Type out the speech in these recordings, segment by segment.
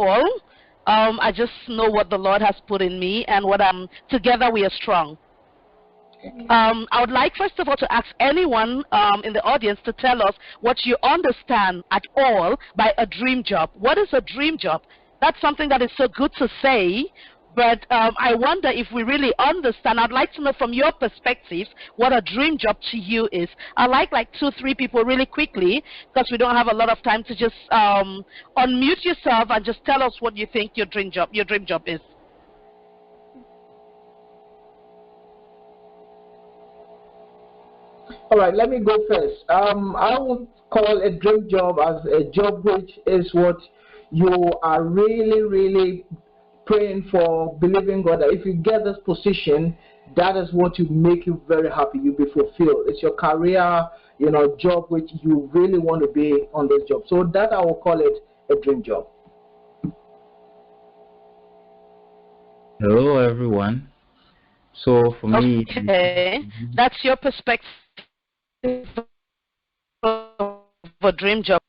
all. I just know what the Lord has put in me, and together we are strong. I would like, first of all, to ask anyone in the audience to tell us what you understand at all by a dream job. What is a dream job? That's something that is so good to say, but I wonder if we really understand. I'd like to know from your perspective what a dream job to you is. I'd like 2-3 people really quickly, because we don't have a lot of time, to just unmute yourself and just tell us what you think your dream job is. All right, let me go first. I would call a dream job as a job which is what you are really, really praying for, believing God that if you get this position, that is what will make you very happy. You'll be fulfilled. It's your career, job which you really want to be on this job. So that I will call it a dream job. Hello, everyone. So for me, that's your perspective of a dream job.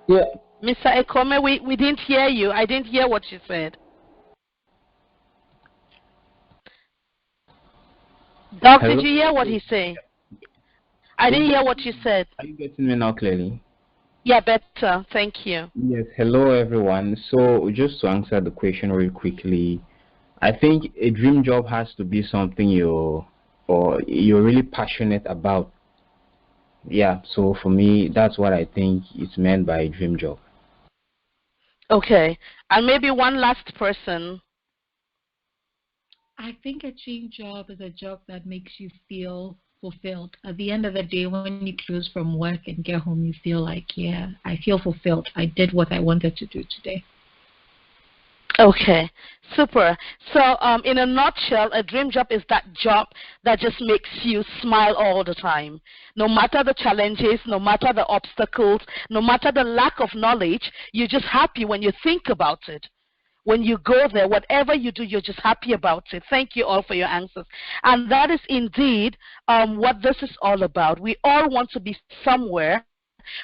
Yeah. Mr. Ekome, we didn't hear you. I didn't hear what you said. Doc, Hello? did you hear what he said? I didn't hear what you said. Are you getting me now clearly? Yeah, better. Thank you. Yes. Hello, everyone. So just to answer the question real quickly, I think a dream job has to be something you're really passionate about. Yeah, so for me, that's what I think is meant by a dream job. Okay. And maybe one last person. I think a dream job is a job that makes you feel fulfilled. At the end of the day, when you close from work and get home, you feel like, yeah, I feel fulfilled. I did what I wanted to do today. Okay, super. So in a nutshell, a dream job is that job that just makes you smile all the time. No matter the challenges, no matter the obstacles, no matter the lack of knowledge, you're just happy when you think about it. When you go there, whatever you do, you're just happy about it. Thank you all for your answers. And that is indeed what this is all about. We all want to be somewhere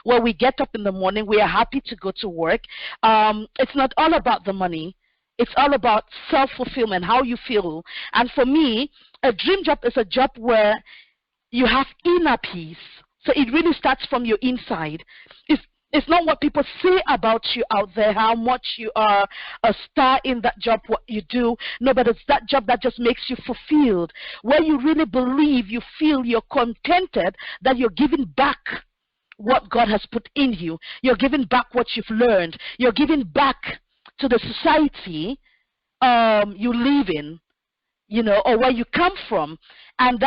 where we get up in the morning, we are happy to go to work. It's not all about the money. It's all about self-fulfillment, how you feel. And for me, a dream job is a job where you have inner peace. So it really starts from your inside. It's not what people say about you out there, how much you are a star in that job, what you do. No, but it's that job that just makes you fulfilled, where you really believe, you feel you're contented, that you're giving back what God has put in you. You're giving back what you've learned. You're giving back to the society you live in, or where you come from. And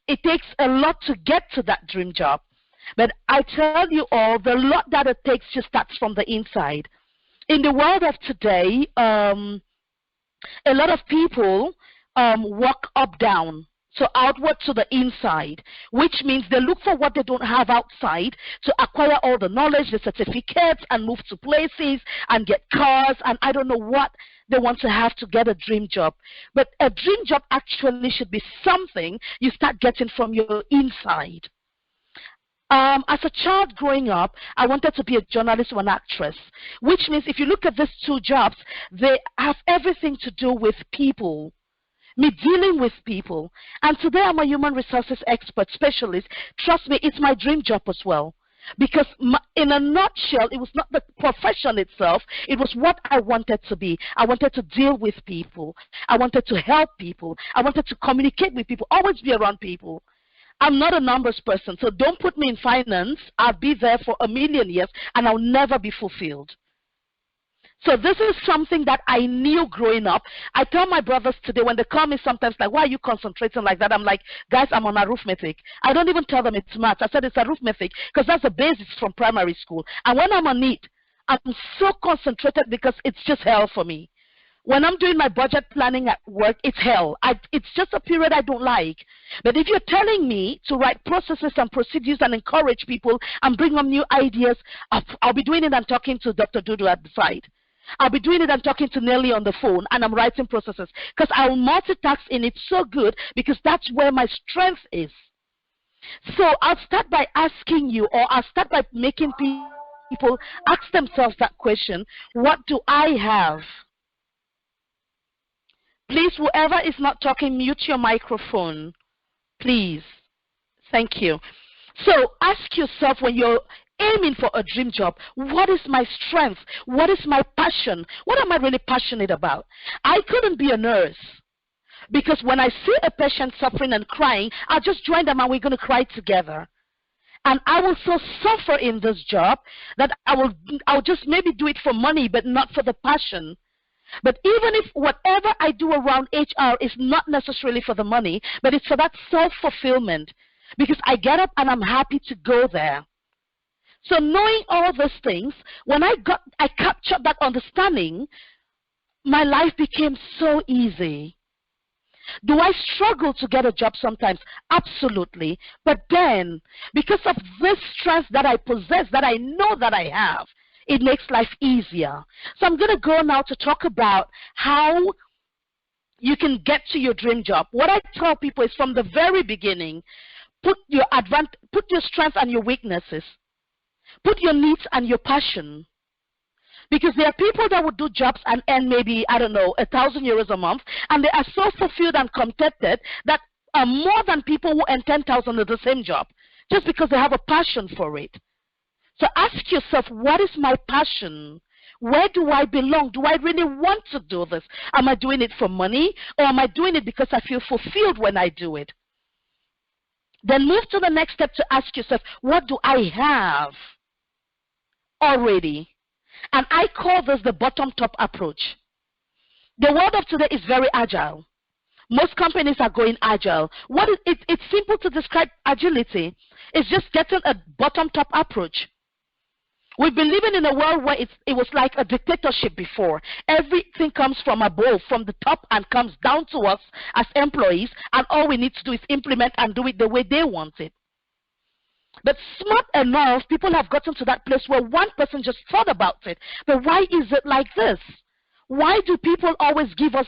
it takes a lot to get to that dream job. But I tell you all, the lot that it takes just starts from the inside. In the world of today, a lot of people walk up, down. So outward to the inside, which means they look for what they don't have outside to acquire all the knowledge, the certificates, and move to places and get cars, and I don't know what they want to have to get a dream job. But a dream job actually should be something you start getting from your inside. As a child growing up, I wanted to be a journalist or an actress, which means if you look at these two jobs, they have everything to do with people. Me dealing with people. And today I'm a human resources expert, specialist. Trust me, it's my dream job as well. Because in a nutshell, it was not the profession itself, it was what I wanted to be. I wanted to deal with people. I wanted to help people. I wanted to communicate with people, always be around people. I'm not a numbers person, so don't put me in finance. I'll be there for 1,000,000 years and I'll never be fulfilled. So this is something that I knew growing up. I tell my brothers today when they call me sometimes like, why are you concentrating like that? I'm like, guys, I'm on arithmetic. I don't even tell them it's math. I said it's arithmetic because that's the basics from primary school. And when I'm on it, I'm so concentrated because it's just hell for me. When I'm doing my budget planning at work, it's hell. It's just a period I don't like. But if you're telling me to write processes and procedures and encourage people and bring up new ideas, I'll be doing it and talking to Dr. Dudu at the side. I'll be doing it and talking to Nelly on the phone, and I'm writing processes because I'll multitask in it so good because that's where my strength is. So I'll start by asking you, or I'll start by making people ask themselves that question, what do I have? Please, whoever is not talking, mute your microphone. Please. Thank you. So ask yourself, when you're aiming for a dream job, what is my strength? What is my passion? What am I really passionate about? I couldn't be a nurse, because when I see a patient suffering and crying, I'll just join them and we're going to cry together. And I will so suffer in this job that I'll just maybe do it for money, but not for the passion. But even if whatever I do around HR is not necessarily for the money, but it's for that self-fulfillment, because I get up and I'm happy to go there. So knowing all those things, when I captured that understanding, my life became so easy. Do I struggle to get a job sometimes? Absolutely. But then, because of this strength that I possess, that I know that I have, it makes life easier. So I'm going to go now to talk about how you can get to your dream job. What I tell people is, from the very beginning, put your strengths and your weaknesses. Put your needs and your passion. Because there are people that would do jobs and earn maybe, I don't know, 1,000 euros a month, and they are so fulfilled and contented that are more than people who earn 10,000 at the same job, just because they have a passion for it. So ask yourself, what is my passion? Where do I belong? Do I really want to do this? Am I doing it for money, or am I doing it because I feel fulfilled when I do it? Then move to the next step to ask yourself, what do I have already? And I call this the bottom-top approach. The world of today is very agile. Most companies are going agile. It's simple to describe agility. It's just getting a bottom-top approach. We've been living in a world where it was like a dictatorship before. Everything comes from above, from the top, and comes down to us as employees, and all we need to do is implement and do it the way they want it. But smart enough, people have gotten to that place where one person just thought about it. But why is it like this? Why do people always give us,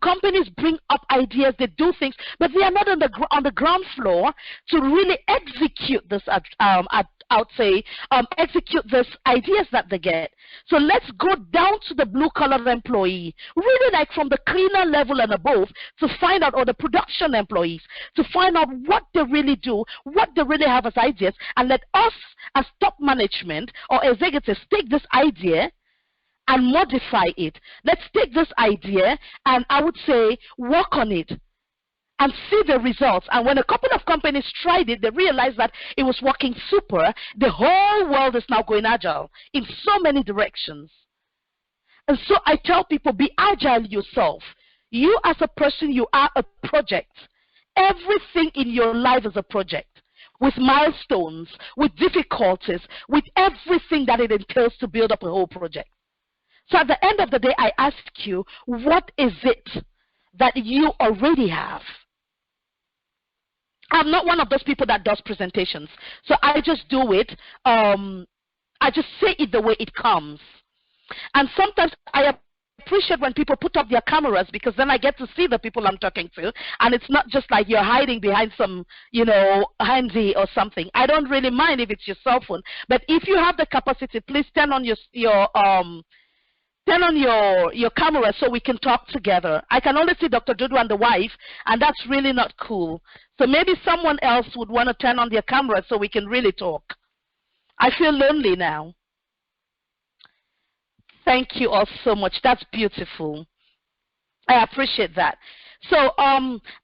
companies bring up ideas, they do things, but they are not on the ground floor to really execute this, execute these ideas that they get. So let's go down to the blue-collar employee, really like from the cleaner level and above, to find out, or the production employees, to find out what they really do, what they really have as ideas, and let us as top management or executives take this idea and modify it. Let's take this idea and, I would say, work on it and see the results. And when a couple of companies tried it, they realized that it was working super. The whole world is now going agile in so many directions. And so I tell people, be agile yourself. You as a person, you are a project. Everything in your life is a project, with milestones, with difficulties, with everything that it entails to build up a whole project. So at the end of the day, I ask you, what is it that you already have? I'm not one of those people that does presentations. So I just do it. I just say it the way it comes. And sometimes I appreciate when people put up their cameras, because then I get to see the people I'm talking to. And it's not just like you're hiding behind some, handy or something. I don't really mind if it's your cell phone. But if you have the capacity, please turn on your camera so we can talk together. I can only see Dr. Dudu and the wife, and that's really not cool. So maybe someone else would want to turn on their camera so we can really talk. I feel lonely now. Thank you all so much. That's beautiful. I appreciate that. So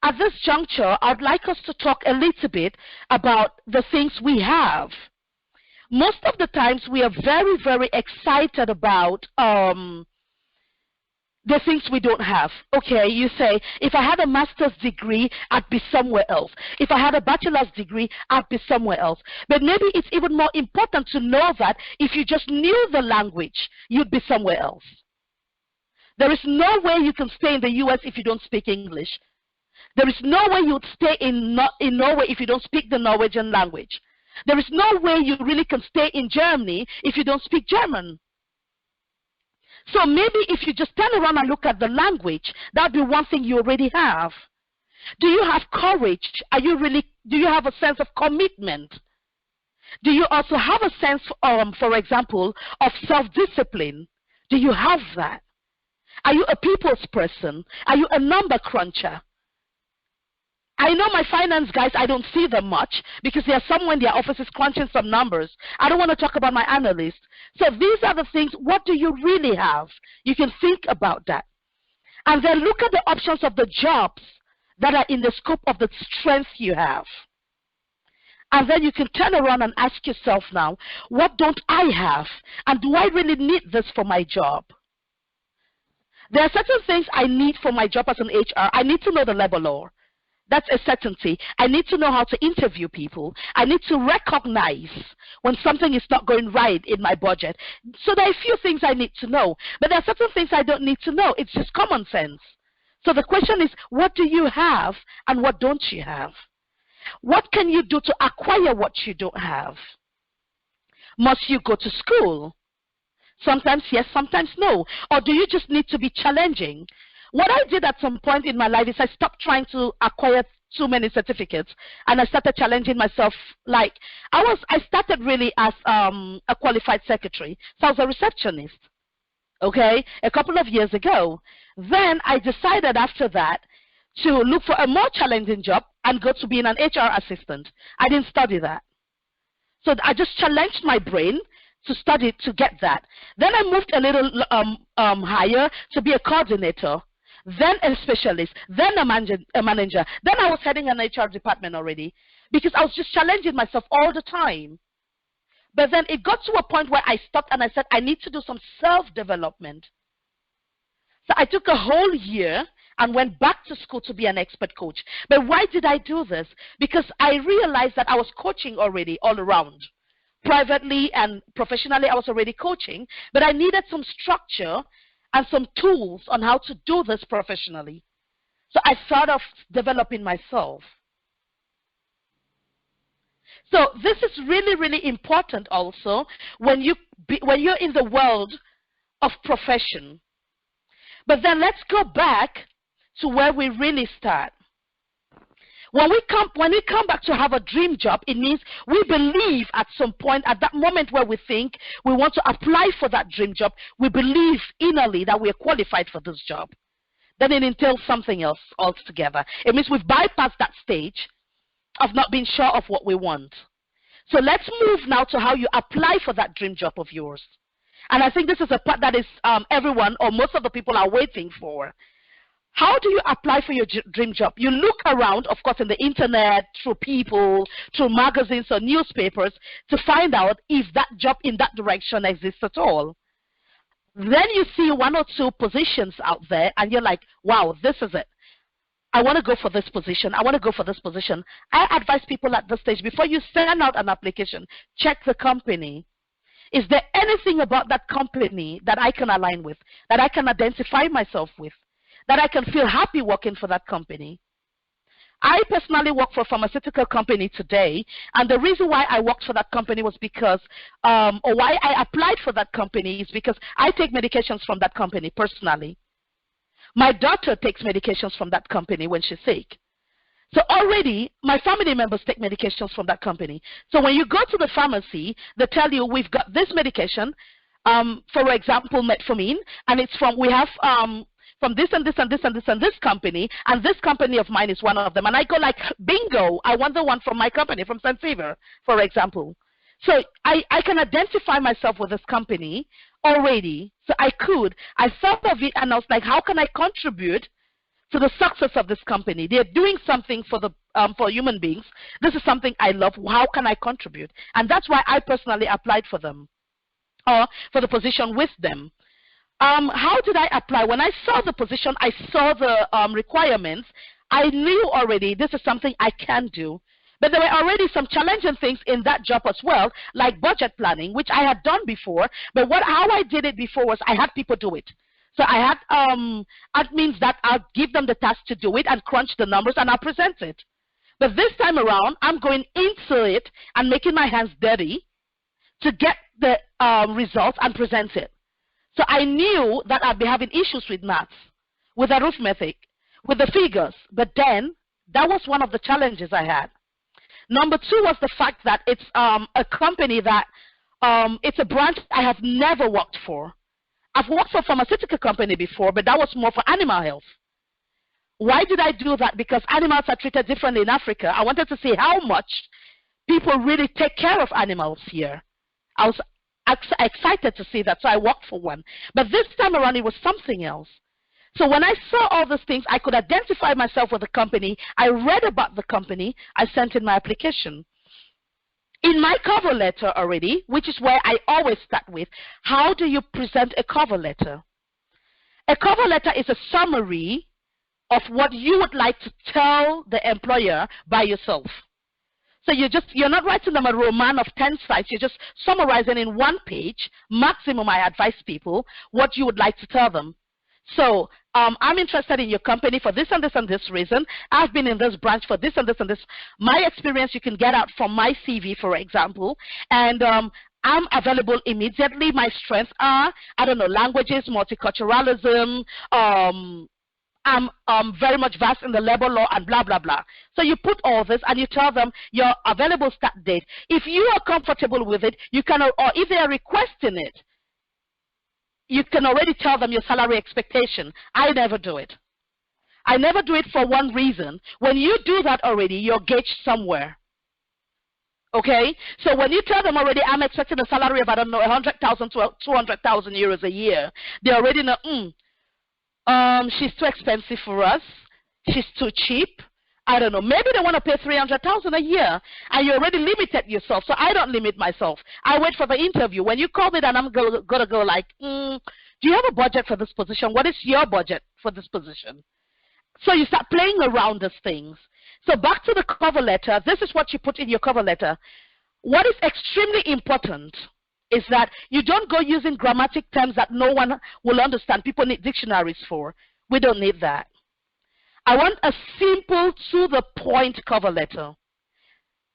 at this juncture, I'd like us to talk a little bit about the things we have. Most of the times we are very, very excited about the things we don't have. Okay, you say, if I had a master's degree, I'd be somewhere else. If I had a bachelor's degree, I'd be somewhere else. But maybe it's even more important to know that if you just knew the language, you'd be somewhere else. There is no way you can stay in the US if you don't speak English. There is no way you'd stay in Norway if you don't speak the Norwegian language. There is no way you really can stay in Germany if you don't speak German. So maybe if you just turn around and look at the language, that would be one thing you already have. Do you have courage? Do you have a sense of commitment? Do you also have a sense, for example, of self-discipline? Do you have that? Are you a people's person? Are you a number cruncher? I know my finance guys, I don't see them much because they are somewhere in their offices crunching some numbers. I don't want to talk about my analysts. So these are the things, what do you really have? You can think about that. And then look at the options of the jobs that are in the scope of the strength you have. And then you can turn around and ask yourself now, what don't I have? And do I really need this for my job? There are certain things I need for my job as an HR. I need to know the labor law. That's a certainty. I need to know how to interview people. I need to recognize when something is not going right in my budget. So there are a few things I need to know. But there are certain things I don't need to know. It's just common sense. So the question is, what do you have and what don't you have? What can you do to acquire what you don't have? Must you go to school? Sometimes yes, sometimes no. Or do you just need to be challenging? What I did at some point in my life is I stopped trying to acquire too many certificates and I started challenging myself. Like I started really as a qualified secretary. So I was a receptionist, okay, a couple of years ago. Then I decided after that to look for a more challenging job and go to being an HR assistant. I didn't study that. So I just challenged my brain to study to get that. Then I moved a little higher to be a coordinator, then a specialist, then a manager. Then I was heading an HR department already because I was just challenging myself all the time. But then it got to a point where I stopped and I said, I need to do some self-development. So I took a whole year and went back to school to be an expert coach. But why did I do this? Because I realized that I was coaching already all around. Privately and professionally, I was already coaching, but I needed some structure and some tools on how to do this professionally. So I thought of developing myself. So this is really, really important also when you're in the world of profession. But then let's go back to where we really start. When we come back to have a dream job, it means we believe at some point, at that moment where we think we want to apply for that dream job, we believe innerly that we are qualified for this job. Then it entails something else altogether. It means we've bypassed that stage of not being sure of what we want. So let's move now to how you apply for that dream job of yours. And I think this is a part that is everyone or most of the people are waiting for. How do you apply for your dream job? You look around, of course, in the internet, through people, through magazines or newspapers to find out if that job in that direction exists at all. Then you see one or two positions out there and you're like, wow, this is it. I want to go for this position. I want to go for this position. I advise people at this stage, before you send out an application, check the company. Is there anything about that company that I can align with, that I can identify myself with, that I can feel happy working for that company? I personally work for a pharmaceutical company today, and the reason why I worked for that company was because, or why I applied for that company is because I take medications from that company personally. My daughter takes medications from that company when she's sick. So already, my family members take medications from that company. So when you go to the pharmacy, they tell you, we've got this medication, for example, metformin, and it's from, we have from this and this and this and this and this company, and this company of mine is one of them. And I go like, bingo, I want the one from my company, from St. Fever, for example. So I can identify myself with this company already. So I thought of it and I was like, how can I contribute to the success of this company? They're doing something for the for human beings. This is something I love. How can I contribute? And that's why I personally applied for them, or for the position with them. How did I apply? When I saw the position, I saw the requirements. I knew already this is something I can do. But there were already some challenging things in that job as well, like budget planning, which I had done before. But how I did it before was I had people do it. So I had admins that I'll give them the task to do it and crunch the numbers and I'll present it. But this time around, I'm going into it and making my hands dirty to get the results and present it. So I knew that I'd be having issues with maths, with arithmetic, with the figures. But then That was one of the challenges I had. Number two was the fact that it's a company that it's a branch I have never worked for. I've worked for a pharmaceutical company before, but that was more for animal health. Why did I do that? Because animals are treated differently in Africa. I wanted to see how much people really take care of animals here. I was excited to see that, so I worked for one. But this time around, it was something else. So when I saw all these things, I could identify myself with the company. I read about the company. I sent in my application. In my cover letter already, which is where I always start with, how do you present a cover letter? A cover letter is a summary of what you would like to tell the employer by yourself. So you're not writing them a roman of 10 slides. You're just summarizing in one page, maximum. I advise people what you would like to tell them. So I'm interested in your company for this and this and this reason. I've been in this branch for this and this and this. My experience you can get out from my CV, for example. And I'm available immediately. My strengths are, I don't know, languages, multiculturalism. I'm very much vast in the labor law and blah, blah, blah. So you put all this and you tell them your available start date. If you are comfortable with it, you can, or if they are requesting it, you can already tell them your salary expectation. I never do it. I never do it for one reason. When you do that already, you're gauged somewhere. Okay? So when you tell them already, I'm expecting a salary of, I don't know, 100,000 to 200,000 euros a year, they already know, she's too expensive for us. She's too cheap. I don't know. Maybe they want to pay 300,000 a year, and you already limited yourself. So I don't limit myself. I wait for the interview. When you call me, then I'm gonna go like, do you have a budget for this position? What is your budget for this position? So you start playing around these things. So back to the cover letter. This is what you put in your cover letter. What is extremely important is that you don't go using grammatic terms that no one will understand. People need dictionaries for. We don't need that. I want a simple, to-the-point cover letter.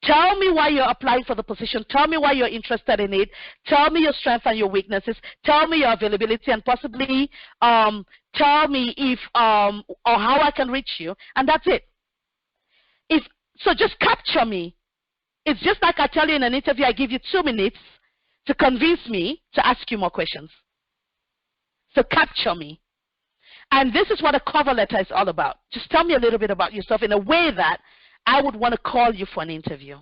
Tell me why you're applying for the position. Tell me why you're interested in it. Tell me your strengths and your weaknesses. Tell me your availability, and possibly tell me if or how I can reach you. And that's it. So just capture me. It's just like I tell you in an interview, I give you 2 minutes to convince me to ask you more questions. So capture me. And this is what a cover letter is all about. Just tell me a little bit about yourself in a way that I would want to call you for an interview.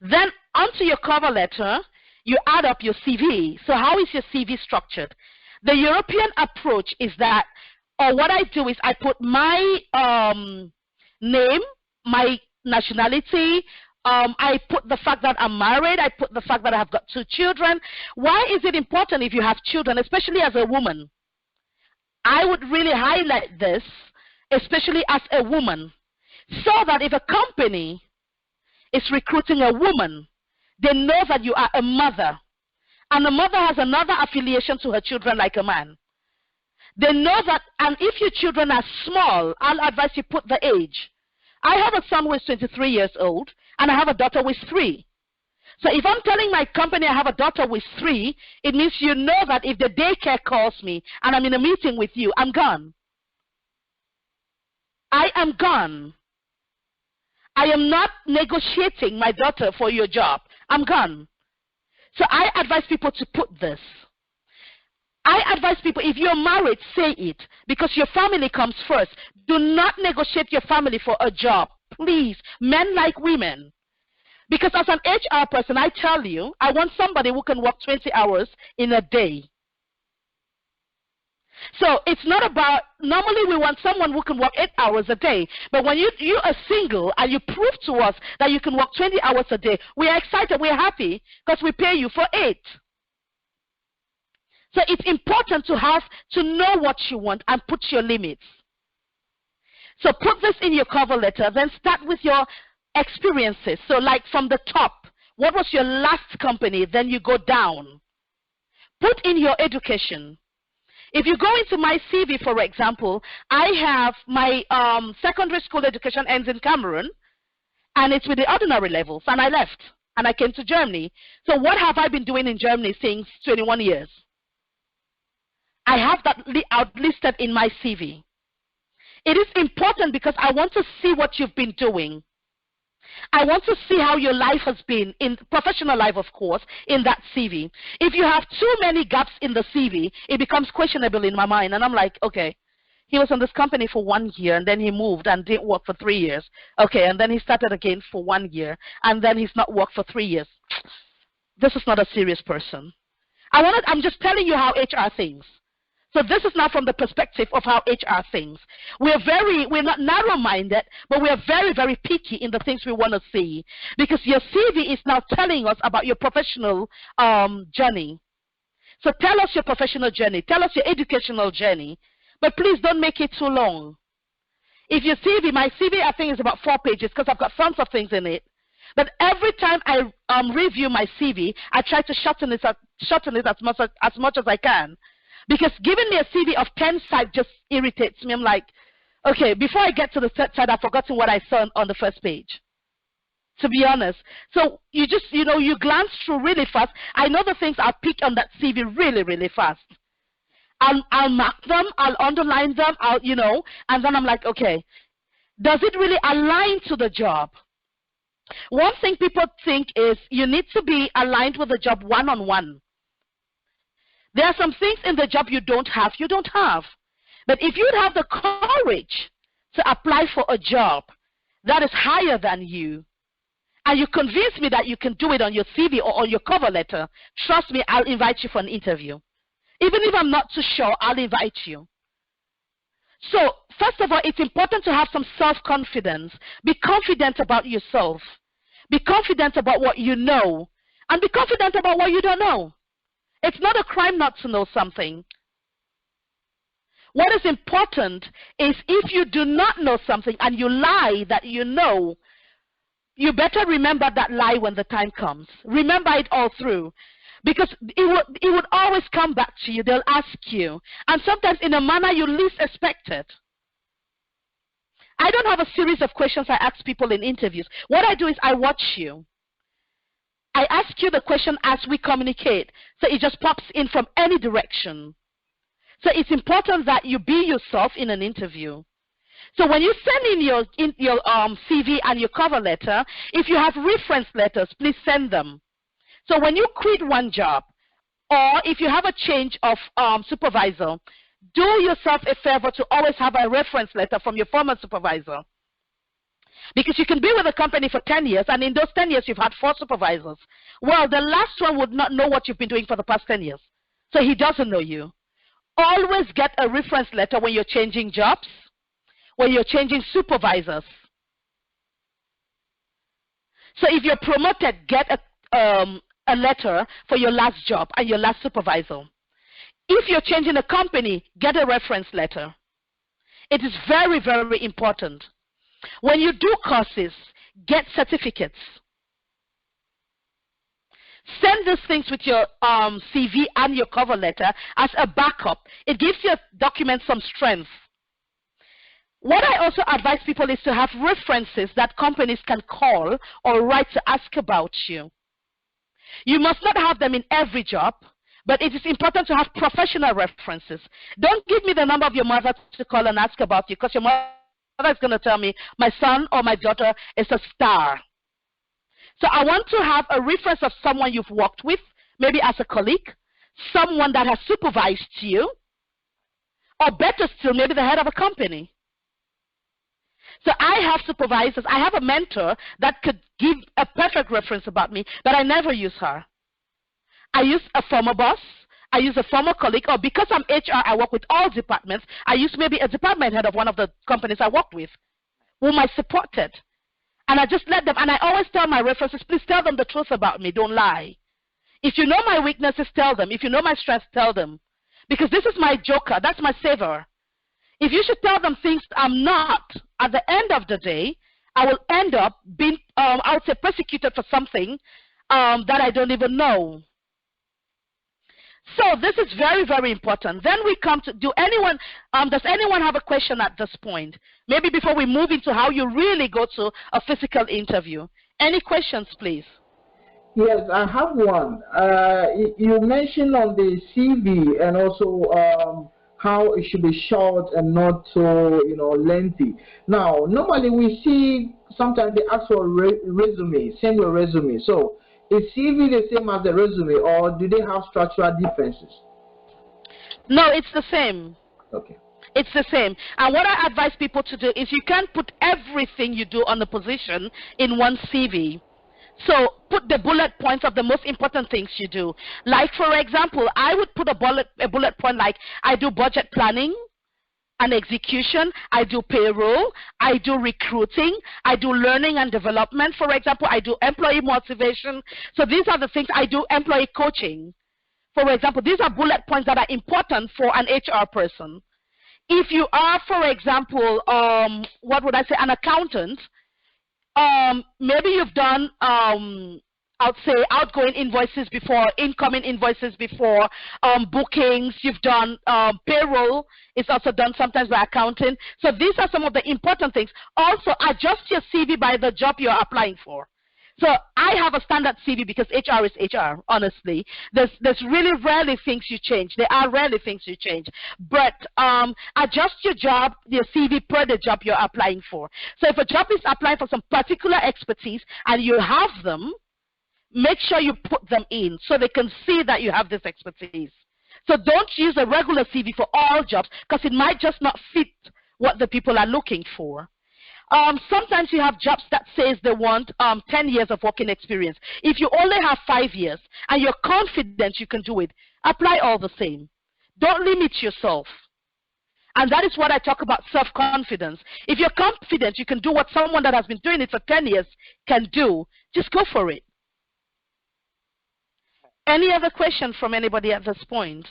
Then onto your cover letter, you add up your CV. So how is your CV structured? The European approach is that, or what I do is I put my name, my nationality, I put the fact that I'm married, I put the fact that I have got 2 children. Why is it important if you have children, especially as a woman? I would really highlight this, especially as a woman, so that if a company is recruiting a woman, they know that you are a mother, and a mother has another affiliation to her children like a man. They know that, and if your children are small, I'll advise you put the age. I have a son who is 23 years old, and I have a daughter who is 3. So if I'm telling my company I have a daughter with 3, it means you know that if the daycare calls me and I'm in a meeting with you, I'm gone. I am gone. I am not negotiating my daughter for your job. I'm gone. So I advise people to put this. I advise people, if you're married, say it, because your family comes first. Do not negotiate your family for a job. Please, men like women. Because as an HR person, I tell you, I want somebody who can work 20 hours in a day. So it's not about, normally we want someone who can work 8 hours a day. But when you are single and you prove to us that you can work 20 hours a day, we are excited, we are happy, because we pay you for 8. So it's important to know what you want and put your limits. So put this in your cover letter, then start with your experiences. So like from the top, what was your last company? Then you go down. Put in your education. If you go into my CV, for example, I have my secondary school education ends in Cameroon, and it's with the ordinary levels, and I left, and I came to Germany. So what have I been doing in Germany since 21 years? I have that outlisted in my CV. It is important because I want to see what you've been doing. I want to see how your life has been, in professional life, of course, in that CV. If you have too many gaps in the CV, it becomes questionable in my mind. And I'm like, okay, he was in this company for 1 year, and then he moved and didn't work for 3 years. Okay, and then he started again for 1 year, and then he's not worked for 3 years. This is not a serious person. I'm just telling you how HR thinks. So this is now from the perspective of how HR thinks. We're not narrow-minded, but we are very, very picky in the things we want to see, because your CV is now telling us about your professional journey. So tell us your professional journey. Tell us your educational journey, but please don't make it too long. If your CV, my CV, I think is about 4 pages because I've got tons of things in it. But every time I review my CV, I try to shorten it as much as I can. Because giving me a CV of 10 sides just irritates me. I'm like, okay, before I get to the third side, I've forgotten what I saw on the first page, to be honest. So you just, you glance through really fast. I know the things I'll pick on that CV really, really fast. I'll mark them, I'll underline them, and then I'm like, okay, does it really align to the job? One thing people think is you need to be aligned with the job one-on-one. There are some things in the job you don't have. But if you'd have the courage to apply for a job that is higher than you, and you convince me that you can do it on your CV or on your cover letter, trust me, I'll invite you for an interview. Even if I'm not too sure, I'll invite you. So, first of all, it's important to have some self-confidence. Be confident about yourself. Be confident about what you know. And be confident about what you don't know. It's not a crime not to know something. What is important is if you do not know something and you lie that you know, you better remember that lie when the time comes. Remember it all through. Because it would always come back to you. They'll ask you. And sometimes in a manner you least expect it. I don't have a series of questions I ask people in interviews. What I do is I watch you. I ask you the question as we communicate. So it just pops in from any direction. So it's important that you be yourself in an interview. So when you send in your CV and your cover letter, if you have reference letters, please send them. So when you quit one job, or if you have a change of supervisor, do yourself a favor to always have a reference letter from your former supervisor. Because you can be with a company for 10 years, and in those 10 years you've had 4 supervisors. Well, the last one would not know what you've been doing for the past 10 years. So he doesn't know you. Always get a reference letter when you're changing jobs, when you're changing supervisors. So if you're promoted, get a letter for your last job and your last supervisor. If you're changing a company, get a reference letter. It is very, very important. When you do courses, get certificates. Send these things with your CV and your cover letter as a backup. It gives your document some strength. What I also advise people is to have references that companies can call or write to ask about you. You must not have them in every job, but it is important to have professional references. Don't give me the number of your mother to call and ask about you, because your mother is going to tell me my son or my daughter is a star. So I want to have a reference of someone you've worked with, maybe as a colleague, someone that has supervised you, or better still, maybe the head of a company. So I have supervisors. I have a mentor that could give a perfect reference about me, but I never use her. I use a former boss. I use a former colleague, or because I'm HR, I work with all departments. I use maybe a department head of one of the companies I work with, whom I supported. And I just let them, and I always tell my references, please tell them the truth about me, don't lie. If you know my weaknesses, tell them. If you know my strengths, tell them. Because this is my joker, that's my savior. If you should tell them things I'm not, at the end of the day, I will end up being, I would say, persecuted for something that I don't even know. So this is very, very important. Then we come to, does anyone have a question at this point? Maybe before we move into how you really go to a physical interview. Any questions, please? Yes, I have one. You mentioned on the CV and also how it should be short and not so, lengthy. Now, normally we see sometimes they ask for resume, send your resume. So is CV the same as the resume, or do they have structural differences? No, it's the same. Okay. It's the same. And what I advise people to do is you can't put everything you do on the position in one CV. So put the bullet points of the most important things you do. Like, for example, I would put a bullet point like, I do budget planning and execution, I do payroll, I do recruiting, I do learning and development. For example, I do employee motivation. So these are the things. I do employee coaching. For example, these are bullet points that are important for an HR person. If you are, for example, what would I say, an accountant, maybe you've done, I'd say, outgoing invoices before, incoming invoices before, bookings, you've done payroll, it's also done sometimes by accounting. So these are some of the important things. Also, adjust your CV by the job you're applying for. So I have a standard CV because HR is HR, honestly. There's really rarely things you change. There are rarely things you change. But adjust your CV per the job you're applying for. So if a job is applying for some particular expertise and you have them, make sure you put them in so they can see that you have this expertise. So don't use a regular CV for all jobs because it might just not fit what the people are looking for. Sometimes you have jobs that says they want 10 years of working experience. If you only have 5 years and you're confident you can do it, apply all the same. Don't limit yourself. And that is what I talk about, self-confidence. If you're confident you can do what someone that has been doing it for 10 years can do, just go for it. Any other questions from anybody at this point?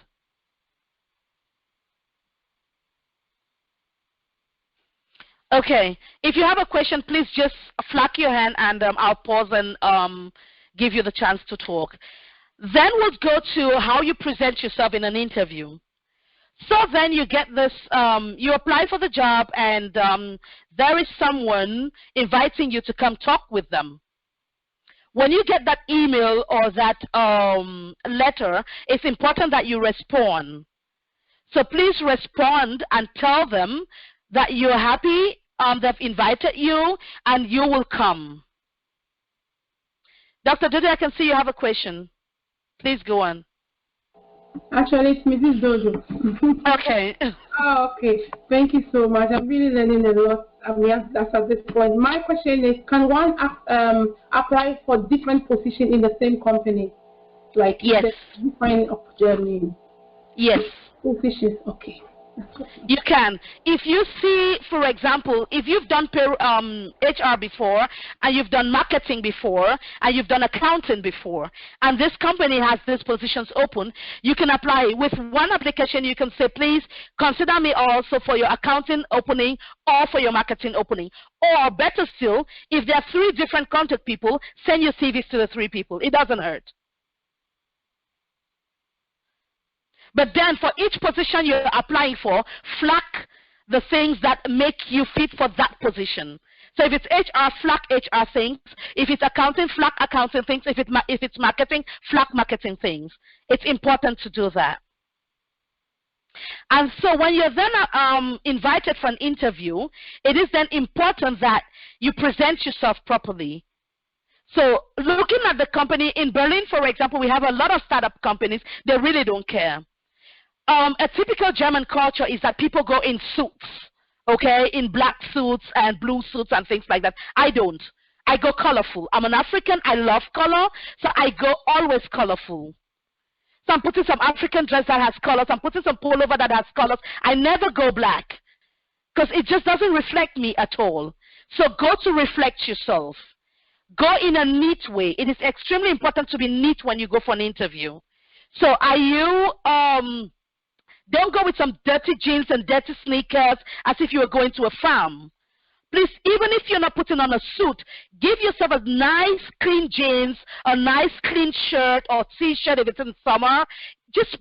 Okay, if you have a question, please just flag your hand and I'll pause and give you the chance to talk. Then we'll go to how you present yourself in an interview. So then you get this, you apply for the job and there is someone inviting you to come talk with them. When you get that email or that letter, it's important that you respond. So please respond and tell them that you're happy, they've invited you, and you will come. Dr. Dudu, I can see you have a question. Please go on. Actually, it's Mrs. Dojo. Okay. Oh, okay. Thank you so much. I'm really learning a lot. That's at this point. My question is, can one apply for different positions in the same company? Like yes. Different journey. Yes. Positions. Okay. You can. If you see, for example, if you've done HR before, and you've done marketing before, and you've done accounting before, and this company has these positions open, you can apply. With one application, you can say, please consider me also for your accounting opening or for your marketing opening. Or better still, if there are 3 different contact people, send your CVs to the 3 people. It doesn't hurt. But then for each position you're applying for, flag the things that make you fit for that position. So if it's HR, flag HR things. If it's accounting, flag accounting things. If it's marketing, flag marketing things. It's important to do that. And so when you're then invited for an interview, it is then important that you present yourself properly. So looking at the company, in Berlin, for example, we have a lot of startup companies. They really don't care. A typical German culture is that people go in suits, okay, in black suits and blue suits and things like that. I don't. I go colorful. I'm an African. I love color, so I go always colorful. So I'm putting some African dress that has colors. I'm putting some pullover that has colors. I never go black because it just doesn't reflect me at all. So go to reflect yourself. Go in a neat way. It is extremely important to be neat when you go for an interview. So are you... don't go with some dirty jeans and dirty sneakers as if you were going to a farm. Please, even if you're not putting on a suit, give yourself a nice clean jeans, a nice clean shirt or t-shirt if it's in summer. Just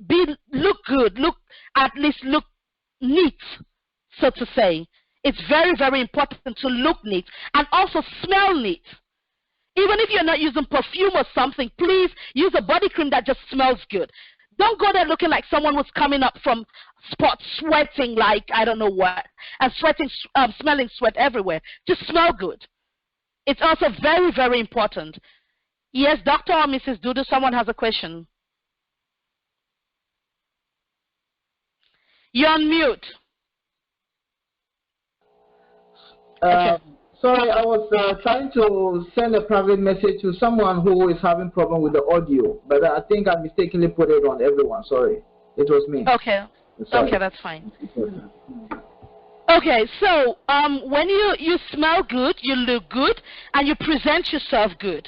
look good, at least look neat, so to say. It's very, very important to look neat and also smell neat. Even if you're not using perfume or something, please use a body cream that just smells good. Don't go there looking like someone who's coming up from spot sweating like I don't know what, and smelling sweat everywhere. Just smell good. It's also very, very important. Yes, Dr. or Mrs. Dudu, someone has a question. You're on mute. Okay. Sorry, I was trying to send a private message to someone who is having problem with the audio, but I think I mistakenly put it on everyone. Sorry, it was me. Okay. Sorry. Okay, that's fine. Okay, so when you smell good, you look good, and you present yourself good.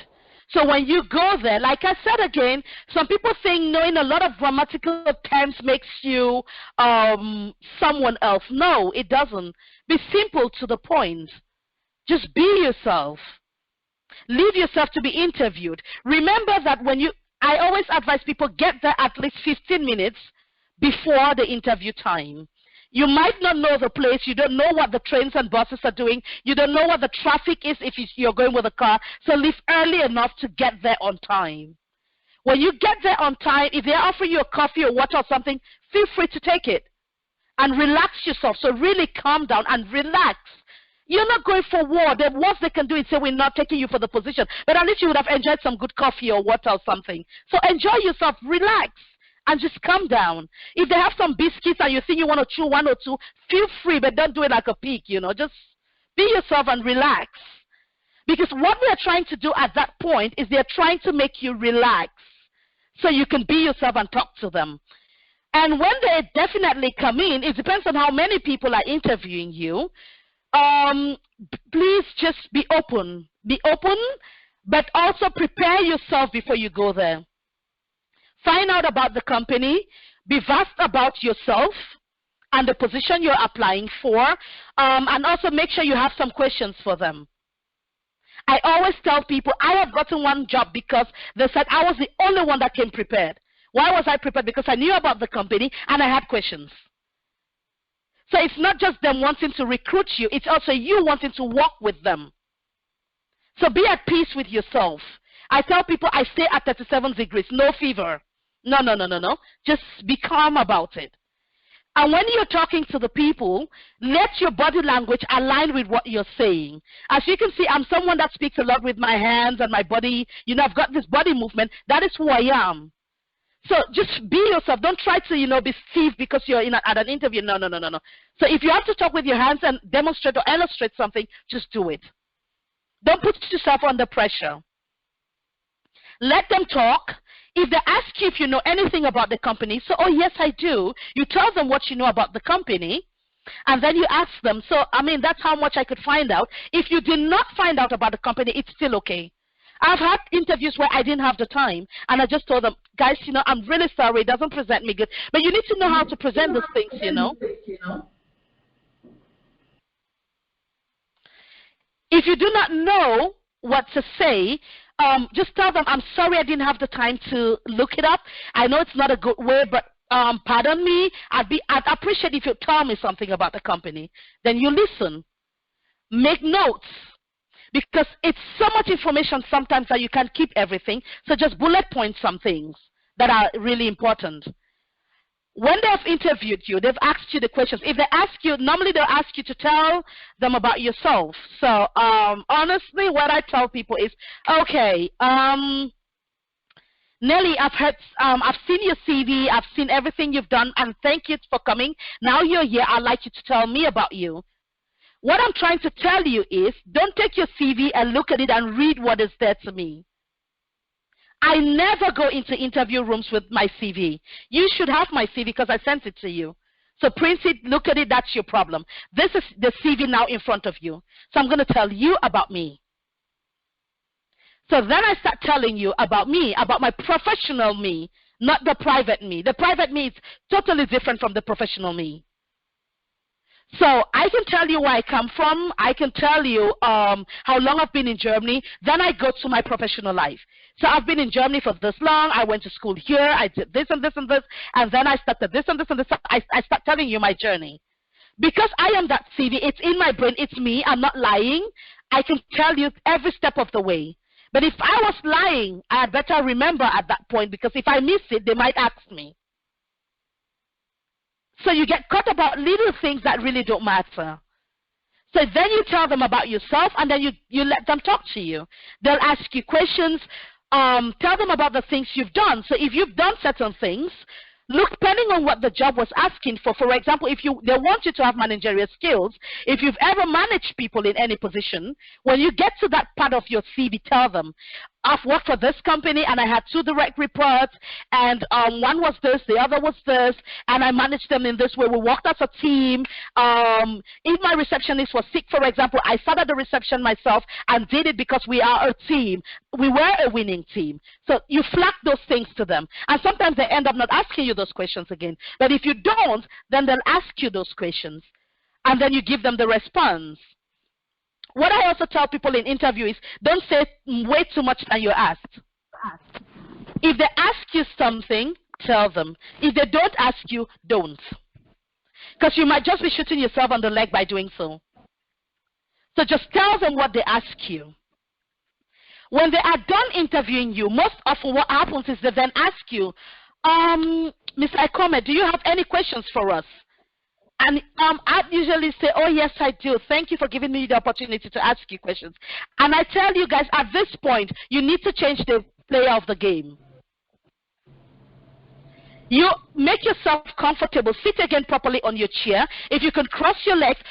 So when you go there, like I said again, some people think knowing a lot of grammatical terms makes you someone else. No, it doesn't. Be simple to the point. Just be yourself. Leave yourself to be interviewed. Remember that I always advise people get there at least 15 minutes before the interview time. You might not know the place. You don't know what the trains and buses are doing. You don't know what the traffic is if you're going with a car. So leave early enough to get there on time. When you get there on time, if they offer you a coffee or water or something, feel free to take it. And relax yourself. So really calm down and relax. You're not going for war. The worst they can do is say we're not taking you for the position. But at least you would have enjoyed some good coffee or water or something. So enjoy yourself, relax, and just calm down. If they have some biscuits and you think you want to chew one or two, feel free, but don't do it like a pig, Just be yourself and relax. Because what they're trying to do at that point is they're trying to make you relax so you can be yourself and talk to them. And when they definitely come in, it depends on how many people are interviewing you. Please just be open. Be open, but also prepare yourself before you go there. Find out about the company. Be vast about yourself and the position you're applying for. And also make sure you have some questions for them. I always tell people I have gotten one job because they said I was the only one that came prepared. Why was I prepared? Because I knew about the company and I had questions. So it's not just them wanting to recruit you, it's also you wanting to work with them. So be at peace with yourself. I tell people I stay at 37 degrees, no fever. No. Just be calm about it. And when you're talking to the people, let your body language align with what you're saying. As you can see, I'm someone that speaks a lot with my hands and my body. I've got this body movement. That is who I am. So just be yourself. Don't try to, be stiff because you're at an interview. No. So if you have to talk with your hands and demonstrate or illustrate something, just do it. Don't put yourself under pressure. Let them talk. If they ask you if you know anything about the company, so, oh, yes, I do. You tell them what you know about the company, and then you ask them. So, that's how much I could find out. If you did not find out about the company, it's still okay. I've had interviews where I didn't have the time, and I just told them, guys, I'm really sorry, it doesn't present me good. But you need to know how to present these things, If you do not know what to say, just tell them, I'm sorry I didn't have the time to look it up. I know it's not a good way, but pardon me. I'd appreciate if you tell me something about the company. Then you listen. Make notes. Because it's so much information sometimes that you can't keep everything. So just bullet point some things that are really important. When they've interviewed you, they've asked you the questions. If they ask you, normally they'll ask you to tell them about yourself. So honestly, what I tell people is, okay, Nelly, I've seen your CV, I've seen everything you've done, and thank you for coming. Now you're here, I'd like you to tell me about you. What I'm trying to tell you is, don't take your CV and look at it and read what is there to me. I never go into interview rooms with my CV. You should have my CV because I sent it to you. So print it, look at it, that's your problem. This is the CV now in front of you. So I'm going to tell you about me. So then I start telling you about me, about my professional me, not the private me. The private me is totally different from the professional me. So I can tell you where I come from. I can tell you how long I've been in Germany. Then I go to my professional life. So I've been in Germany for this long. I went to school here. I did this and this and this. And then I started this and this and this. I start telling you my journey. Because I am that CV, it's in my brain. It's me. I'm not lying. I can tell you every step of the way. But if I was lying, I had better remember at that point, because if I miss it, they might ask me. So you get caught about little things that really don't matter. So then you tell them about yourself, and then you let them talk to you. They'll ask you questions. Tell them about the things you've done. So if you've done certain things, look, depending on what the job was asking for example, if they want you to have managerial skills, if you've ever managed people in any position, when you get to that part of your CV, tell them, I've worked for this company and I had 2 direct reports, and one was this, the other was this, and I managed them in this way. We worked as a team. If my receptionist was sick, for example, I started the reception myself and did it because we are a team. We were a winning team. So you flag those things to them. And sometimes they end up not asking you those questions again. But if you don't, then they'll ask you those questions. And then you give them the response. What I also tell people in interview is, don't say way too much than you're asked. If they ask you something, tell them. If they don't ask you, don't. Because you might just be shooting yourself on the leg by doing so. So just tell them what they ask you. When they are done interviewing you, most often what happens is they then ask you, Ms. Ikome, do you have any questions for us? And I usually say, oh, yes, I do. Thank you for giving me the opportunity to ask you questions. And I tell you guys, at this point, you need to change the player of the game. You make yourself comfortable. Sit again properly on your chair. If you can cross your legs,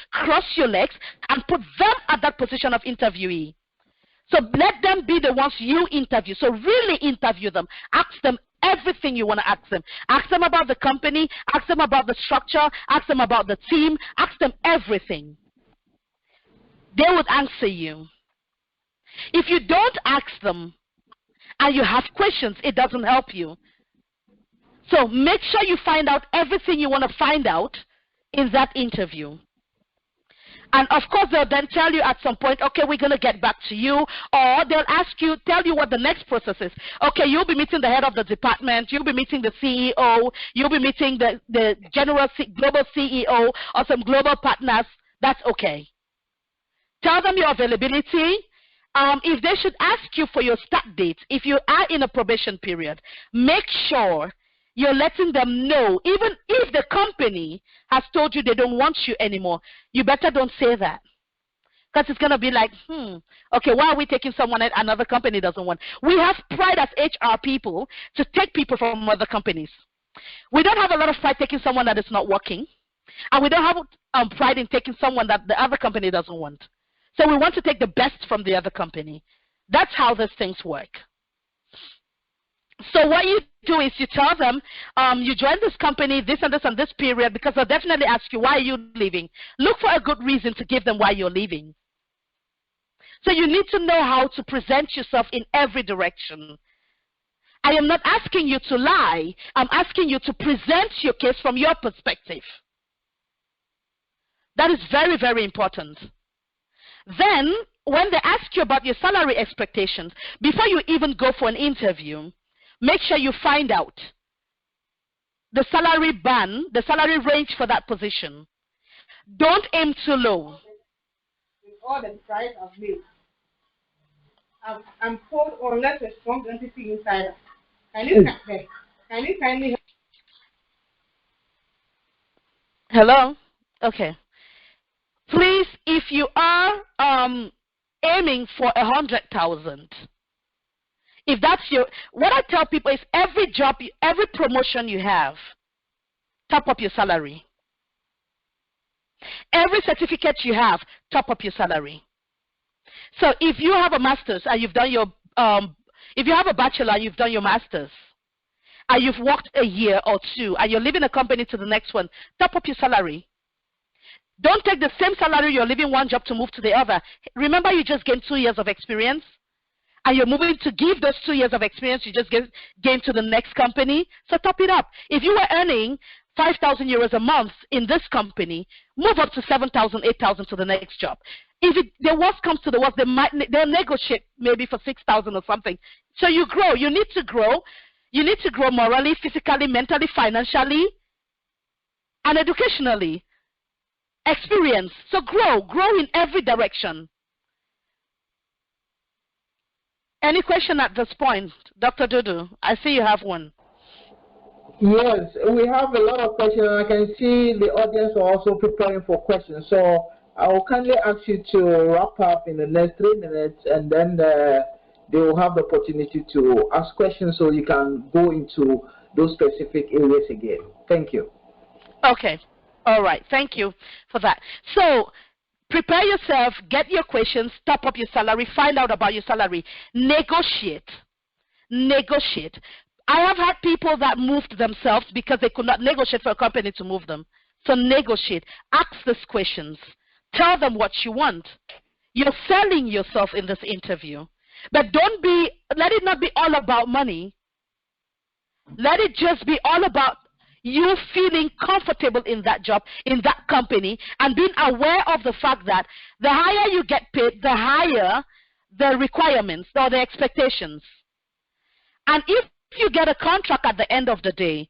and put them at that position of interviewee. So let them be the ones you interview. So really interview them. Ask them everything you want to ask them. Ask them about the company. Ask them about the structure. Ask them about the team. Ask them everything. They would answer you. If you don't ask them and you have questions, it doesn't help you. So make sure you find out everything you want to find out in that interview. And of course, they'll then tell you at some point, okay, we're going to get back to you. Or they'll tell you what the next process is. Okay, you'll be meeting the head of the department. You'll be meeting the CEO. You'll be meeting the global CEO or some global partners. That's okay. Tell them your availability. If they should ask you for your start date, if you are in a probation period, make sure you're letting them know, even if the company has told you they don't want you anymore, you better don't say that. Because it's going to be like, okay, why are we taking someone that another company doesn't want? We have pride as HR people to take people from other companies. We don't have a lot of pride taking someone that is not working. And we don't have pride in taking someone that the other company doesn't want. So we want to take the best from the other company. That's how these things work. So what you do is you tell them, you joined this company, this and this and this period, because they'll definitely ask you, why are you leaving? Look for a good reason to give them why you're leaving. So you need to know how to present yourself in every direction. I am not asking you to lie. I'm asking you to present your case from your perspective. That is very, very important. Then, when they ask you about your salary expectations, before you even go for an interview, make sure you find out the salary band, the salary range for that position. Don't aim too low. With all the price I've made, I'm told unless a strong entity insider. Can you kindly help? Hello? Okay. Please, if you are aiming for 100,000, if that's what I tell people is every job, every promotion you have, top up your salary. Every certificate you have, top up your salary. So if you have a master's and you've done your, if you have a bachelor and you've done your master's, and you've worked a year or two, and you're leaving a company to the next one, top up your salary. Don't take the same salary you're leaving one job to move to the other. Remember, you just gained 2 years of experience? And you're moving to give those 2 years of experience you just gained to the next company, so top it up. If you were earning 5,000 euros a month in this company, move up to 7,000, 8,000 to the next job. If the worst comes to the worst, they'll negotiate maybe for 6,000 or something. So you grow. You need to grow. You need to grow morally, physically, mentally, financially, and educationally. Experience. So grow in every direction. Any question at this point? Dr. Dudu, I see you have one. Yes, we have a lot of questions, and I can see the audience are also preparing for questions. So I will kindly ask you to wrap up in the next 3 minutes, and then they will have the opportunity to ask questions so you can go into those specific areas again. Thank you. Okay. All right. Thank you for that. So prepare yourself, get your questions, top up your salary, find out about your salary, negotiate. Negotiate. I have had people that moved themselves because they could not negotiate for a company to move them. So negotiate. Ask these questions. Tell them what you want. You're selling yourself in this interview. But let it not be all about money. Let it just be all about you feeling comfortable in that job, in that company, and being aware of the fact that the higher you get paid, the higher the requirements or the expectations. And if you get a contract at the end of the day,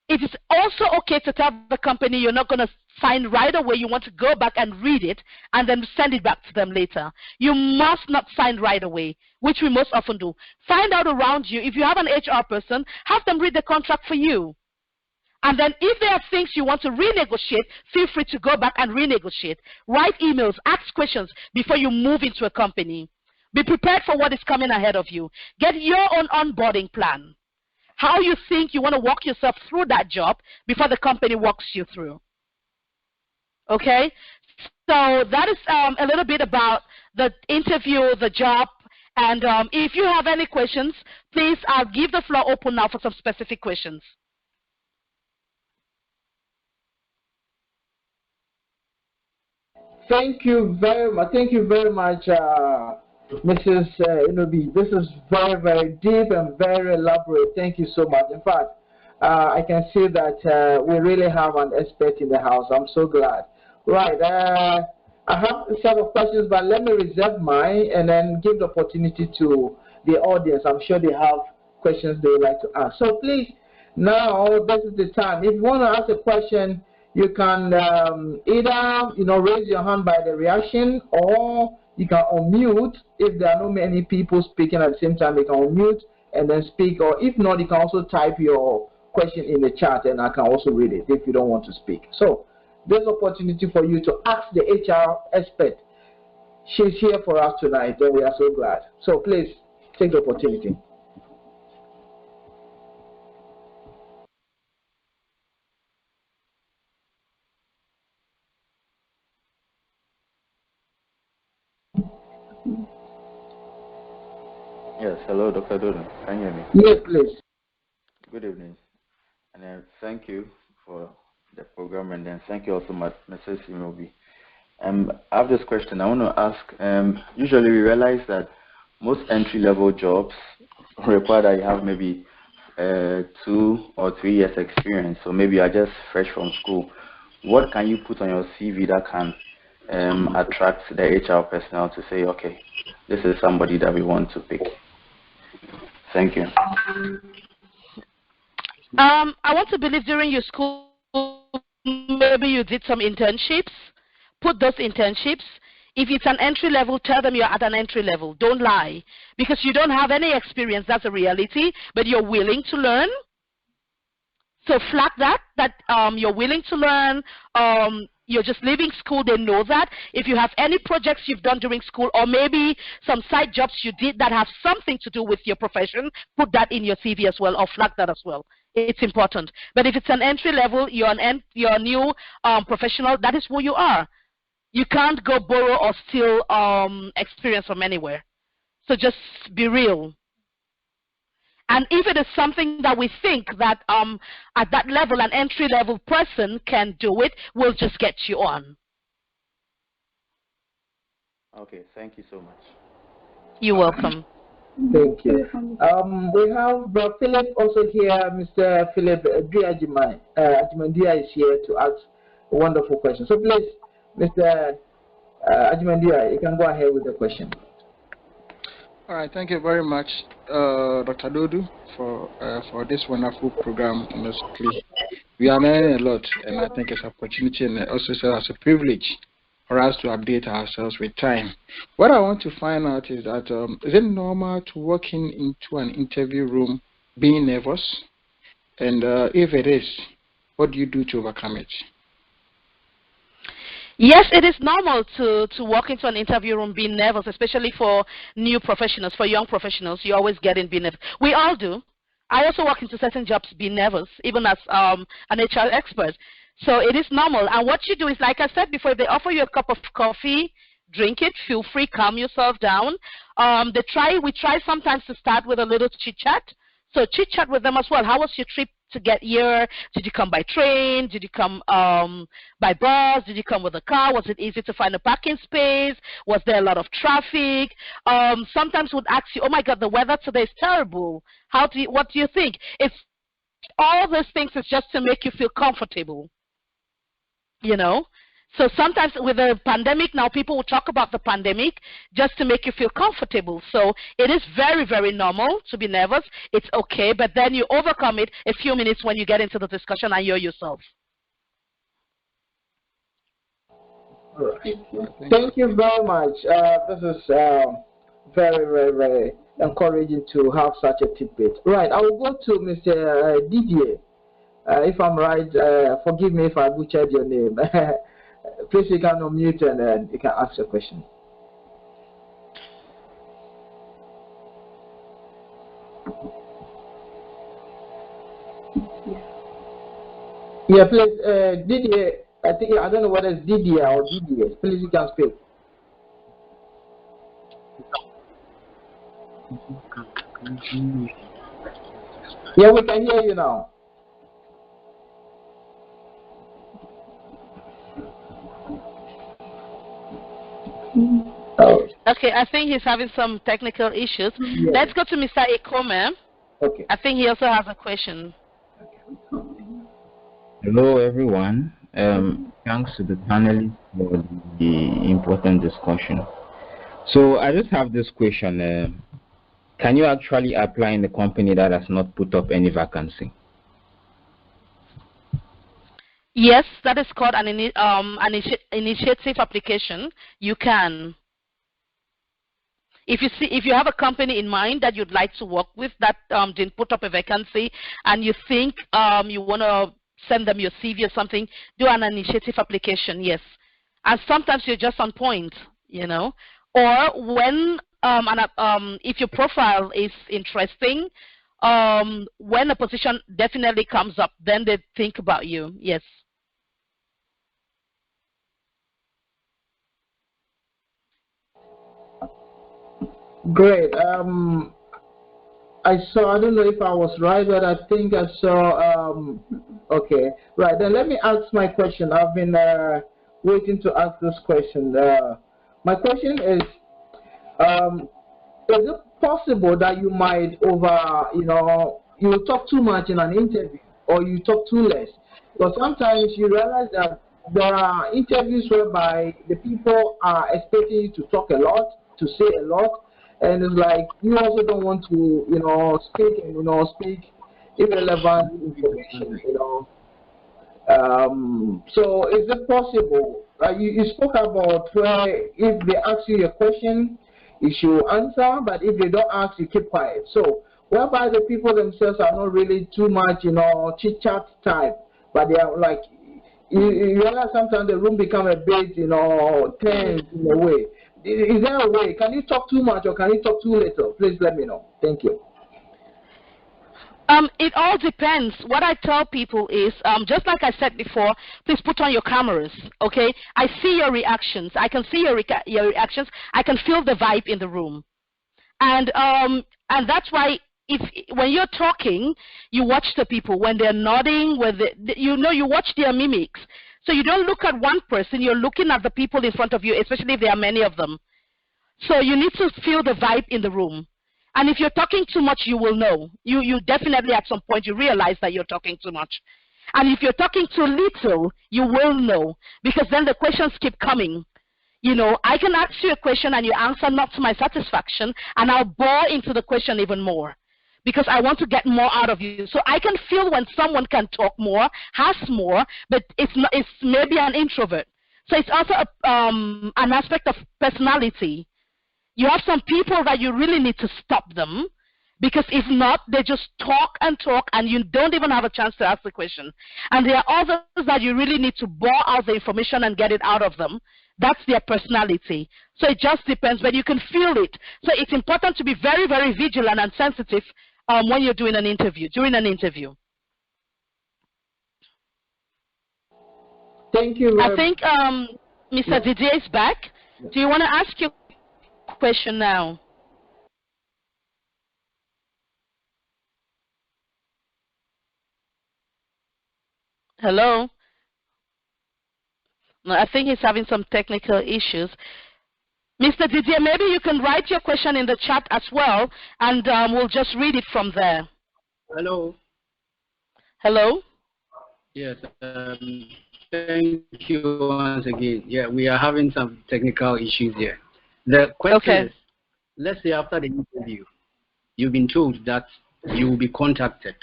it is also okay to tell the company you're not going to sign right away. You want to go back and read it and then send it back to them later. You must not sign right away, which we most often do. Find out around you. If you have an HR person, have them read the contract for you. And then if there are things you want to renegotiate, feel free to go back and renegotiate. Write emails, ask questions before you move into a company. Be prepared for what is coming ahead of you. Get your own onboarding plan. How you think you want to walk yourself through that job before the company walks you through. Okay? So that is a little bit about the interview, the job, and if you have any questions, please, I'll give the floor open now for some specific questions. Thank you very much. Thank you very much, Mrs. Inobi. This is very, very deep and very elaborate. Thank you so much. In fact, I can see that we really have an expert in the house. I'm so glad. Right. I have a set of questions, but let me reserve mine and then give the opportunity to the audience. I'm sure they have questions they would like to ask. So please, now this is the time. If you want to ask a question, you can either raise your hand by the reaction, or you can unmute. If there are not many people speaking at the same time, you can unmute and then speak. Or if not, you can also type your question in the chat and I can also read it if you don't want to speak. So there's opportunity for you to ask the HR expert. She's here for us tonight and we are so glad. So please take the opportunity. Yes, hello, Dr. Dodo. Can you hear me? Yes, please. Good evening. And thank you for the program, and then thank you also, Mrs. Imobi. I have this question I want to ask. Usually we realize that most entry-level jobs require that you have maybe 2 or 3 years experience, so maybe you are just fresh from school. What can you put on your CV that can attract the HR personnel to say, okay, this is somebody that we want to pick? Thank you. I want to believe during your school, maybe you did some internships. Put those internships. If it's an entry level, tell them you're at an entry level. Don't lie. Because you don't have any experience, that's a reality, but you're willing to learn. So flag that you're willing to learn. You're just leaving school, they know that. If you have any projects you've done during school, or maybe some side jobs you did that have something to do with your profession, put that in your CV as well, or flag that as well. It's important. But if it's an entry level, you're a new professional, that is who you are. You can't go borrow or steal experience from anywhere. So just be real. And if it is something that we think that at that level, an entry-level person can do it, we'll just get you on. Okay, thank you so much. You're welcome. Thank you. We have Philip also here. Mr. Philip Ajimandia is here to ask a wonderful question. So please, Mr. Ajimandia, you can go ahead with the question. All right, thank you very much, Dr. Dodu, for this wonderful program. Honestly, we are learning a lot, and I think it's an opportunity and also as a privilege for us to update ourselves with time. What I want to find out is that is it normal to walk into an interview room being nervous? And if it is, what do you do to overcome it? Yes, it is normal to walk into an interview room being nervous, especially for new professionals, for young professionals. You always get in being nervous. We all do. I also walk into certain jobs being nervous, even as an HR expert. So it is normal. And what you do is, like I said before, if they offer you a cup of coffee, drink it, feel free, calm yourself down. We try sometimes to start with a little chit-chat. So chit-chat with them as well. How was your trip to get here? Did you come by train? Did you come by bus? Did you come with a car? Was it easy to find a parking space? Was there a lot of traffic? Sometimes would ask you, oh my God, the weather today is terrible. What do you think? It's all those things is just to make you feel comfortable, you know? So sometimes with the pandemic now, people will talk about the pandemic just to make you feel comfortable. So it is very, very normal to be nervous. It's okay, but then you overcome it a few minutes when you get into the discussion and you're yourself. All right. Thank you very much. This is very, very, very encouraging to have such a tidbit. Right, I will go to Mr. Didier. If I'm right, forgive me if I butchered your name. Please, you can unmute and then you can ask your question. Yeah, please, Didier, I don't know whether it's Didier or Didier. Please, you can speak. Yeah, we can hear you now. Oh. Okay, I think he's having some technical issues. Yes. Let's go to Mr. Ekome. Okay. I think he also has a question. Hello, everyone. Thanks to the panelists for the important discussion. So I just have this question. Can you actually apply in the company that has not put up any vacancy? Yes, that is called an initiative application. You can. If you have a company in mind that you'd like to work with that didn't put up a vacancy and you think you want to send them your CV or something, do an initiative application, yes. And sometimes you're just on point, you know. Or when if your profile is interesting, when a position definitely comes up, then they think about you, yes. Great. I don't know if I was right, but I think I saw, okay. Right, then let me ask my question. I've been waiting to ask this question. My question is it possible that you might you talk too much in an interview or you talk too less? Because sometimes you realize that there are interviews whereby the people are expecting you to talk a lot, to say a lot, and it's like you also don't want to, speak irrelevant information, So is it possible? You spoke about where if they ask you a question, you should answer, but if they don't ask, you keep quiet. So whereby the people themselves are not really too much, chit-chat type, but they are like, you realize sometimes the room become a bit, tense in a way. Is there a way? Can you talk too much or can you talk too little? Please let me know. Thank you. It all depends. What I tell people is, just like I said before, please put on your cameras, okay? I see your reactions. I can see your reactions. I can feel the vibe in the room. And that's why when you're talking, you watch the people. When they're nodding, you watch their mimics. So you don't look at one person, you're looking at the people in front of you, especially if there are many of them. So you need to feel the vibe in the room. And if you're talking too much, you will know. You definitely at some point you realize that you're talking too much. And if you're talking too little, you will know, because then the questions keep coming. I can ask you a question and you answer not to my satisfaction, and I'll bore into the question even more, because I want to get more out of you. So I can feel when someone can talk more, has more, but it's maybe an introvert. So it's also an aspect of personality. You have some people that you really need to stop them, because if not, they just talk and talk and you don't even have a chance to ask the question. And there are others that you really need to bore out the information and get it out of them. That's their personality. So it just depends, but you can feel it. So it's important to be very, very vigilant and sensitive when you're doing an interview, during an interview. Thank you. I think Mr. Didier is back. Do you want to ask your question now? Hello? No, I think he's having some technical issues. Mr. Didier, maybe you can write your question in the chat as well, and we'll just read it from there. Hello. Hello? Yes. Thank you once again. Yeah, we are having some technical issues here. The question is, let's say after the interview, you've been told that you will be contacted,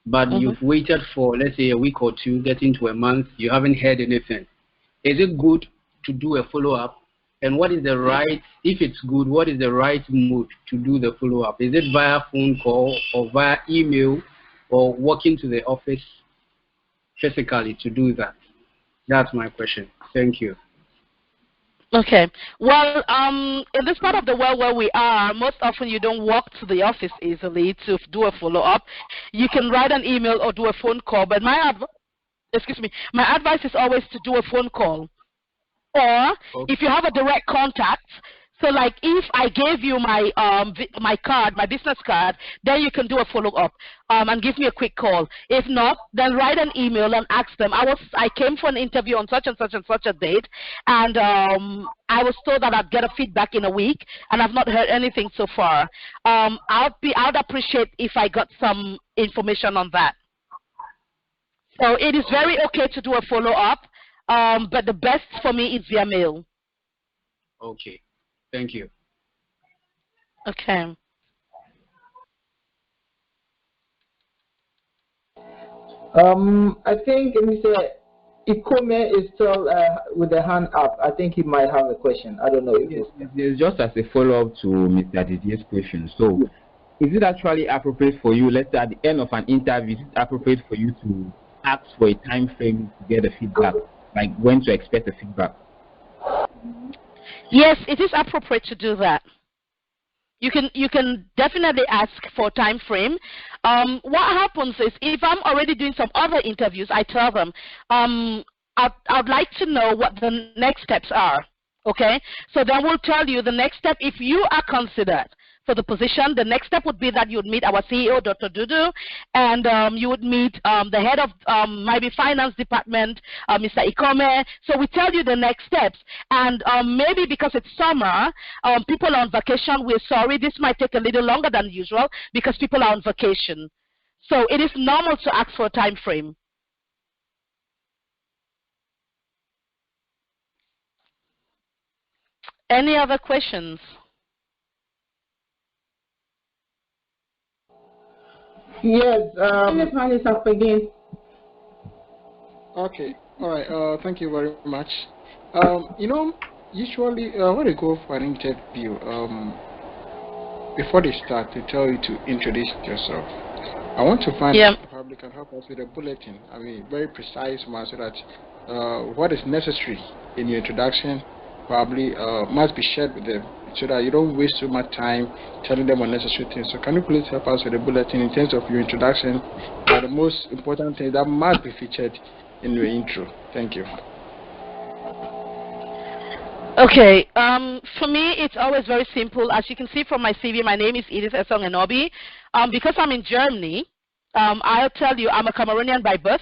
but you've waited for, let's say, a week or two, getting to a month, you haven't heard anything. Is it good to do a follow-up? And what is the right, if it's good, what is the right mode to do the follow-up? Is it via phone call or via email or walking to the office physically to do that? That's my question. Thank you. Okay. Well, in this part of the world where we are, most often you don't walk to the office easily to do a follow-up. You can write an email or do a phone call, but my advice is always to do a phone call. Or if you have a direct contact, so like if I gave you my my card, my business card, then you can do a follow-up and give me a quick call. If not, then write an email and ask them. I came for an interview on such and such and such a date, and I was told that I'd get a feedback in a week, and I've not heard anything so far. I'd appreciate if I got some information on that. So it is very okay to do a follow-up, but the best for me is via mail. Okay. Thank you. Okay. I think Mr. Ikome is still with the hand up. I think he might have a question. I don't know if it's just as a follow-up to Mr. Didier's question. So, is it actually appropriate for you, let's say at the end of an interview, is it appropriate for you to ask for a time frame to get the feedback, like when to expect the feedback? Yes, it is appropriate to do that. You can definitely ask for a time frame. What happens is, if I'm already doing some other interviews, I tell them, I'd like to know what the next steps are. Okay? So then we'll tell you the next step. If you are considered for the position, the next step would be that you would meet our CEO, Dr. Dudu, and you would meet the head of maybe finance department, Mr. Ikome. So we tell you the next steps. And maybe because it's summer, people are on vacation, we're sorry, this might take a little longer than usual because people are on vacation. So it is normal to ask for a time frame. Any other questions? Yes. This one is up again. Okay. All right. Thank you very much. You know, usually when you go for an interview, before they start, they tell you to introduce yourself. I want to find out if you probably can help us with a bulletin. I mean, very precise one, so that what is necessary in your introduction probably must be shared with them, so that you don't waste too much time telling them unnecessary things. So can you please help us with a bulletin in terms of your introduction, the most important things that must be featured in your intro? Thank you. Okay, for me, it's always very simple. As you can see from my CV, my name is Edith Esong Enobi. Because I'm in Germany, I'll tell you, I'm a Cameroonian by birth.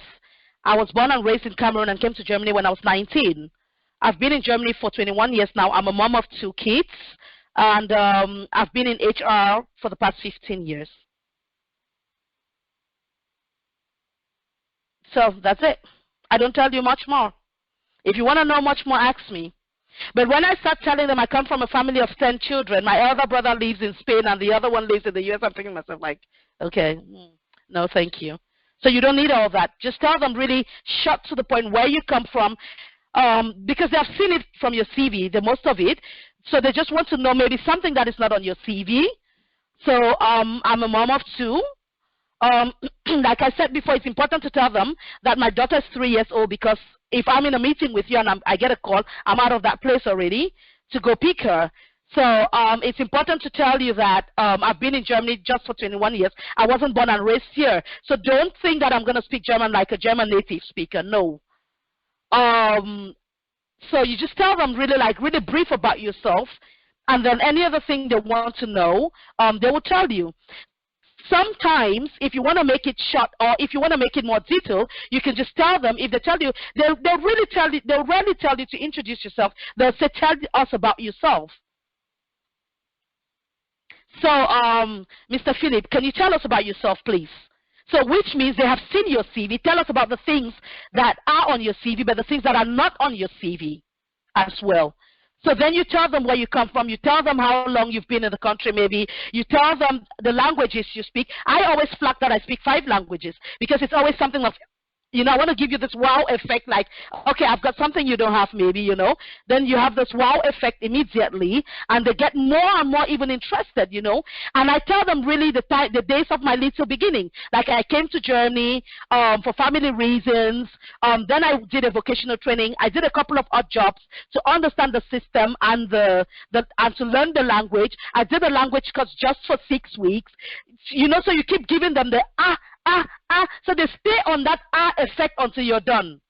I was born and raised in Cameroon and came to Germany when I was 19. I've been in Germany for 21 years now. I'm a mom of 2 kids, and I've been in HR for the past 15 years. So that's it. I don't tell you much more. If you want to know much more, ask me. But when I start telling them I come from a family of 10 children, my elder brother lives in Spain and the other one lives in the US, I'm thinking to myself like, okay, no, thank you. So you don't need all that. Just tell them really short to the point where you come from. because they have seen it from your CV, the most of it. So they just want to know maybe something that is not on your CV. So I'm a mom of 2. Like I said before, it's important to tell them that my daughter is 3 years old, because if I'm in a meeting with you and I get a call, I'm out of that place already to go pick her. So it's important to tell you that I've been in Germany just for 21 years. I wasn't born and raised here. So don't think that I'm going to speak German like a German native speaker. No. So you just tell them really brief about yourself, and then any other thing they want to know, they will tell you. Sometimes, if you want to make it short, or if you want to make it more detailed, you can just tell them. If they tell you, they'll rarely tell you to introduce yourself. They'll say, tell us about yourself. So, Mr. Philip, can you tell us about yourself, please? So, which means they have seen your CV. Tell us about the things that are on your CV, but the things that are not on your CV as well. So then you tell them where you come from. You tell them how long you've been in the country, maybe. You tell them the languages you speak. I always flag that I speak 5 languages, because it's always something of, I want to give you this wow effect, like, okay, I've got something you don't have, maybe, Then you have this wow effect immediately, and they get more and more even interested, And I tell them really the days of my little beginning. Like, I came to Germany for family reasons. Then I did a vocational training. I did a couple of odd jobs to understand the system and and to learn the language. I did a language course just for 6 weeks. So you keep giving them the so they stay on that effect until you're done.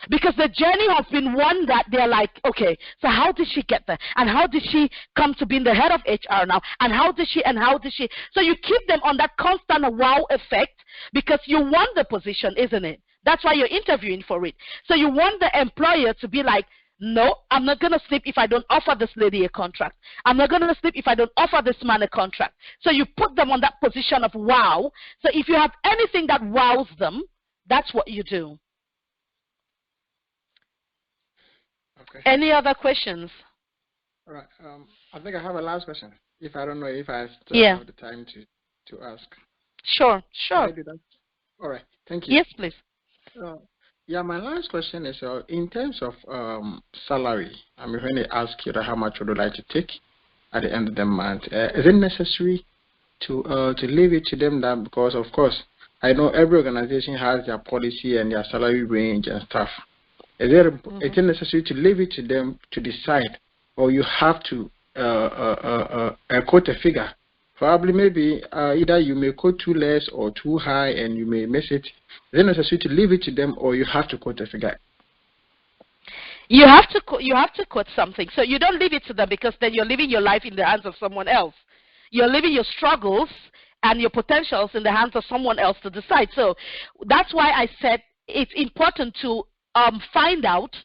Because the journey has been one that they're like, okay, so how did she get there? And how did she come to being the head of HR now? And how did she? So you keep them on that constant wow effect, because you want the position, isn't it? That's why you're interviewing for it. So you want the employer to be like, no, I'm not going to sleep if I don't offer this lady a contract. I'm not going to sleep if I don't offer this man a contract. So you put them on that position of wow. So if you have anything that wows them, that's what you do. Okay. Any other questions? All right. I think I have a last question. If I don't know if I still have the time to ask. Sure. Can I do that? All right. Thank you. Yes, please. Yeah, my last question is in terms of salary. I mean, when they ask you how much would you like to take at the end of the month, is it necessary to leave it to them that, because of course I know every organization has their policy and their salary range and stuff. Is it necessary to leave it to them to decide, or you have to quote a figure? Probably maybe either you may quote too less or too high and you may miss it. Is it necessary to leave it to them, or you have to quote a figure? You have to quote something. So you don't leave it to them, because then you're leaving your life in the hands of someone else. You're leaving your struggles and your potentials in the hands of someone else to decide. So that's why I said it's important to find out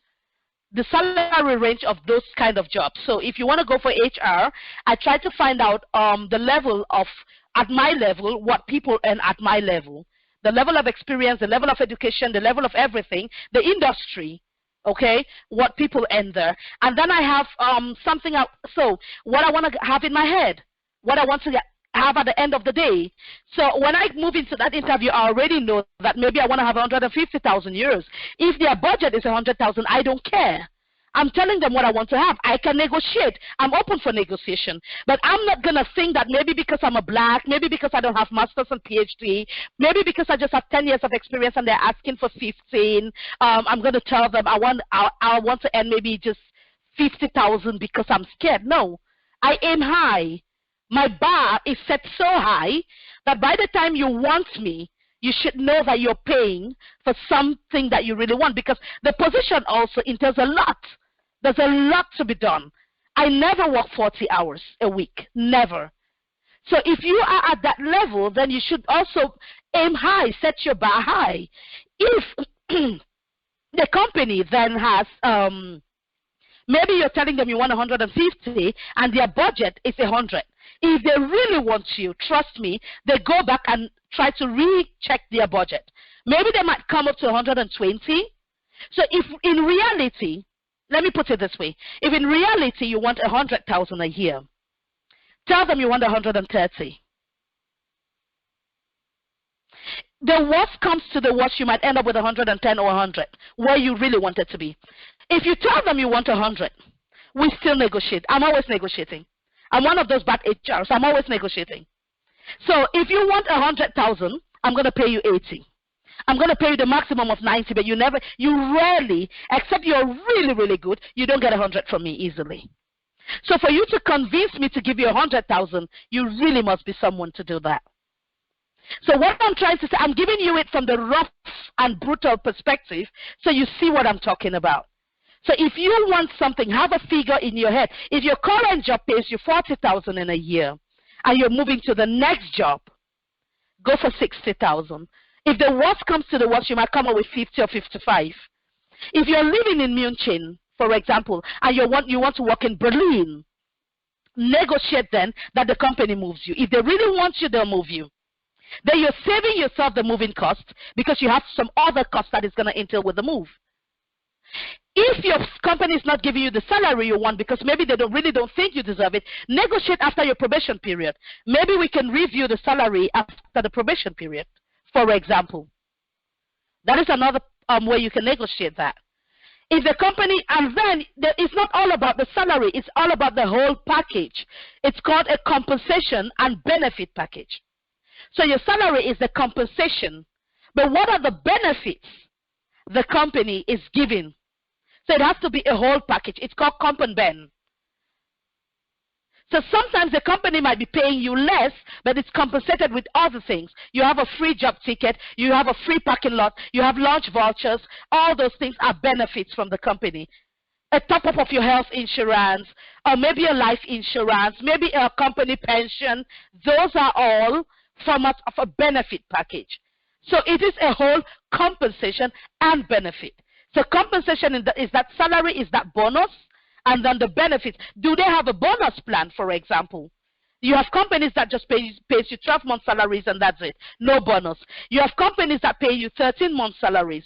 the salary range of those kind of jobs. So if you want to go for HR, I try to find out the level of, at my level, what people earn at my level. The level of experience, the level of education, the level of everything, the industry, okay, what people earn there. And then I have something else. So what I want to have in my head, what I want to have at the end of the day. So when I move into that interview, I already know that maybe I want to have 150,000 euros. If their budget is 100,000, I don't care. I'm telling them what I want to have. I can negotiate. I'm open for negotiation. But I'm not going to think that maybe because I'm a black, maybe because I don't have master's and PhD, maybe because I just have 10 years of experience and they're asking for 15, I'm going to tell them I want to earn maybe just 50,000 because I'm scared. No, I aim high. My bar is set so high that by the time you want me, you should know that you're paying for something that you really want, because the position also entails a lot. There's a lot to be done. I never work 40 hours a week, never. So if you are at that level, then you should also aim high, set your bar high. If the company then has, maybe you're telling them you want 150 and their budget is 100. If they really want you, trust me, they go back and try to recheck their budget. Maybe they might come up to 120. So if in reality, let me put it this way, if in reality you want 100,000 a year, tell them you want 130. the worst comes to the worst, you might end up with 110 or 100, where you really want it to be. If you tell them you want 100, we still negotiate. I'm always negotiating. I'm one of those bad HRs. I'm always negotiating. So if you want 100,000, I'm going to pay you 80. I'm going to pay you the maximum of 90, but you rarely, except you're really, really good, you don't get 100 from me easily. So for you to convince me to give you 100,000, you really must be someone to do that. So what I'm trying to say, I'm giving you it from the rough and brutal perspective, so you see what I'm talking about. So if you want something, have a figure in your head. If your current job pays you 40,000 in a year, and you're moving to the next job, go for 60,000. If the worst comes to the worst, you might come up with 50 or 55. If you're living in Munich, for example, and you want to work in Berlin, negotiate then that the company moves you. If they really want you, they'll move you. Then you're saving yourself the moving cost because you have some other cost that is going to entail with the move. If your company is not giving you the salary you want because maybe they really don't think you deserve it, negotiate after your probation period. Maybe we can review the salary after the probation period, for example. That is another way you can negotiate that. If the company, and then it's not all about the salary, it's all about the whole package. It's called a compensation and benefit package. So your salary is the compensation, but what are the benefits the company is giving? So it has to be a whole package. It's called comp and ben. So sometimes the company might be paying you less, but it's compensated with other things. You have a free job ticket, you have a free parking lot, you have lunch vouchers. All those things are benefits from the company. A top-up of your health insurance, or maybe a life insurance, maybe a company pension. Those are all formats of a benefit package. So it is a whole compensation and benefit. So compensation is that salary, is that bonus, and then the benefits. Do they have a bonus plan, for example? You have companies that just pays you 12-month salaries and that's it. No bonus. You have companies that pay you 13-month salaries.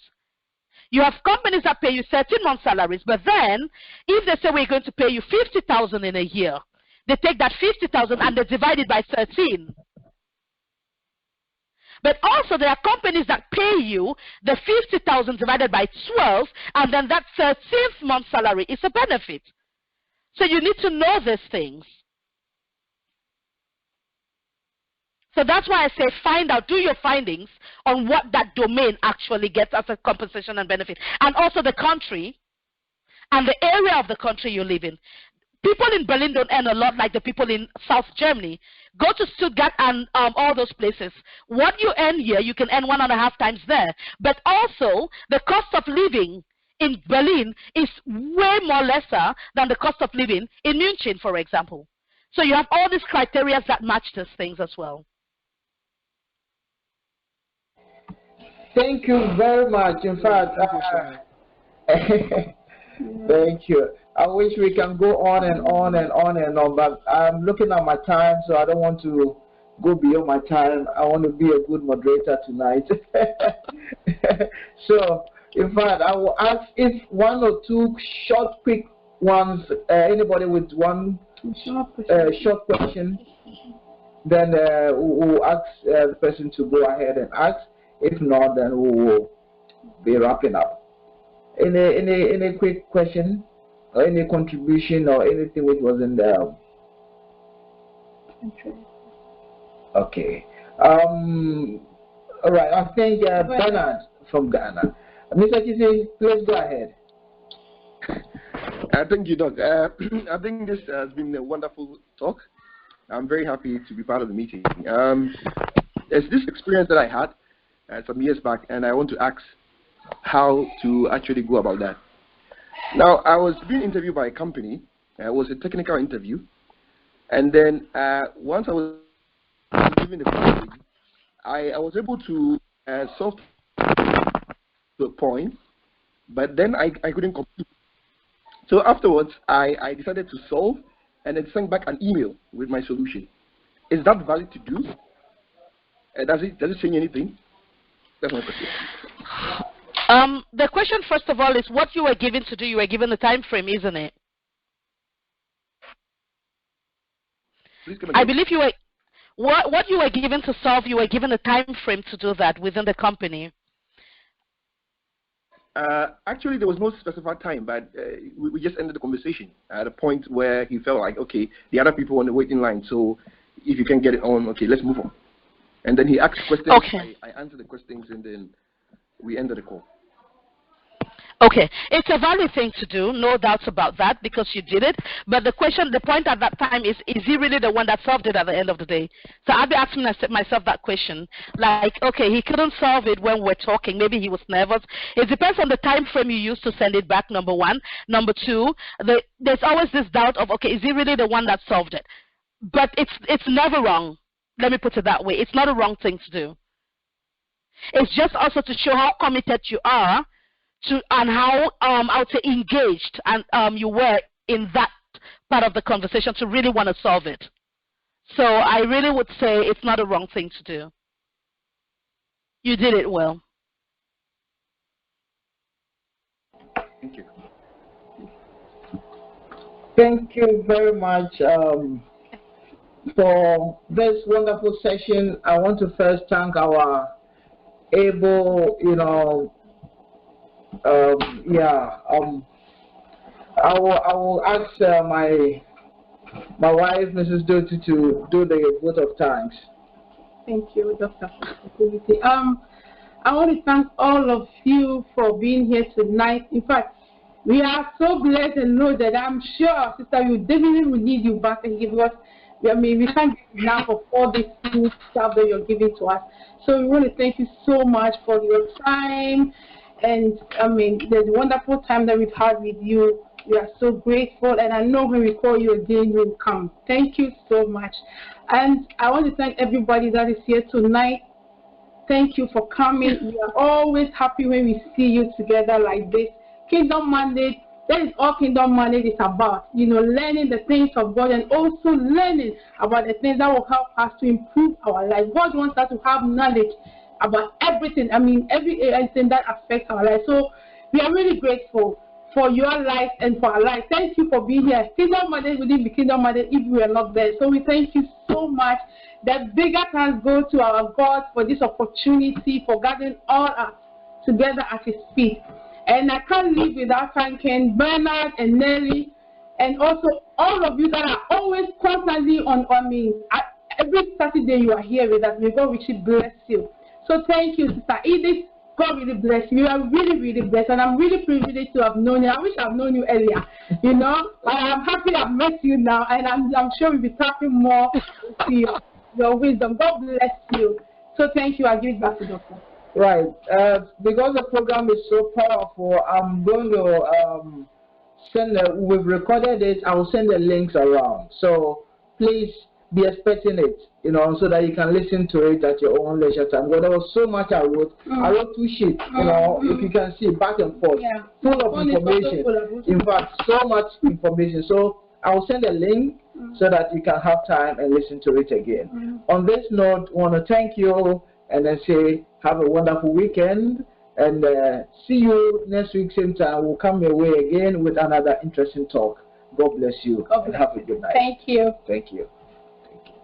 You have companies that pay you 13-month salaries, but then if they say we're going to pay you 50,000 in a year, they take that 50,000 and they divide it by 13. But also there are companies that pay you the 50,000 divided by 12, and then that 13th month salary is a benefit. So you need to know these things. So that's why I say find out, do your findings on what that domain actually gets as a compensation and benefit. And also the country and the area of the country you live in. People in Berlin don't earn a lot like the people in South Germany. Go to Stuttgart and all those places. What you earn here, you can earn 1.5 times there. But also, the cost of living in Berlin is way more lesser than the cost of living in Munich, for example. So you have all these criteria that match these things as well. Thank you very much. In fact, thank you. I wish we can go on and on and on and on, but I'm looking at my time, so I don't want to go beyond my time. I want to be a good moderator tonight. So, in fact, I will ask if one or two short, quick ones, anybody with one short question, then we'll ask the person to go ahead and ask. If not, then we will be wrapping up. Any quick question? Or any contribution or anything which was in there? Okay. All right. I think Bernard from Ghana. Mr. Kisi, please go ahead. Thank you, Doc. I think this has been a wonderful talk. I'm very happy to be part of the meeting. There's this experience that I had some years back, and I want to ask how to actually go about that. Now, I was being interviewed by a company. It was a technical interview. And then once I was given the company, I was able to solve the point, but then I couldn't complete. So afterwards, I decided to solve and then send back an email with my solution. Is that valid to do? Does it change anything? That's my question. The question, first of all, is what you were given to do. You were given the time frame, isn't it? I believe you were. What you were given to solve, you were given a time frame to do that within the company. Actually, there was no specified time, but we just ended the conversation at a point where he felt like, okay, the other people on the waiting line, so if you can get it on, okay, let's move on. And then he asked questions, okay. I answered the questions, and then we ended the call. Okay, it's a valid thing to do, no doubts about that, because you did it. But the point at that time is he really the one that solved it at the end of the day? So I'll be asking myself that question. Like, okay, he couldn't solve it when we're talking. Maybe he was nervous. It depends on the time frame you use to send it back, number one. Number two, there's always this doubt of, okay, is he really the one that solved it? But it's never wrong. Let me put it that way. It's not a wrong thing to do. It's just also to show how committed you are and how I would say engaged and you were in that part of the conversation to really want to solve it. So I really would say it's not a wrong thing to do. You did it well. Thank you. Thank you very much for this wonderful session. I want to first thank our able, I will ask my wife, Mrs. Doty, to do the vote of thanks. Thank you, Dr. I want to thank all of you for being here tonight. In fact, we are so blessed and know that I'm sure, Sister, you definitely will need you back and give us. We can't get enough of all this good stuff that you're giving to us. So we want to thank you so much for your time. And the wonderful time that we've had with you. We are so grateful, and I know when we call you again, you will come. Thank you so much. And I want to thank everybody that is here tonight. Thank you for coming. We are always happy when we see you together like this. Kingdom Mandate, that is all Kingdom Mandate is about. Learning the things of God and also learning about the things that will help us to improve our life. God wants us to have knowledge about everything. Everything that affects our life. So we are really grateful for your life and for our life. Thank you for being here. Kingdom Mother wouldn't be Kingdom Mother if we were not there. So we thank you so much. The bigger thanks go to our God for this opportunity, for gathering all us together at His feet. And I can't leave without thanking Bernard and Nelly, and also all of you that are always constantly on me. Every Saturday you are here with us. May God richly bless you. So thank you, Sister Edith. God really bless you. You are really, really blessed. And I'm really privileged to have known you. I wish I've known you earlier. I'm happy I've met you now. And I'm sure we'll be talking more with your wisdom. God bless you. So thank you. I'll give it back to Doctor. Right. Because the program is so powerful, I'm going to we've recorded it. I will send the links around. So please be expecting it, so that you can listen to it at your own leisure time. But there was so much I wrote. I wrote 2 sheets, if you can see, back and forth, full of information. In fact, so much information. So I will send a link so that you can have time and listen to it again. On this note, I want to thank you and then say have a wonderful weekend, and see you next week same time. We'll come your way again with another interesting talk. God bless you and have a good night. Thank you. Thank you.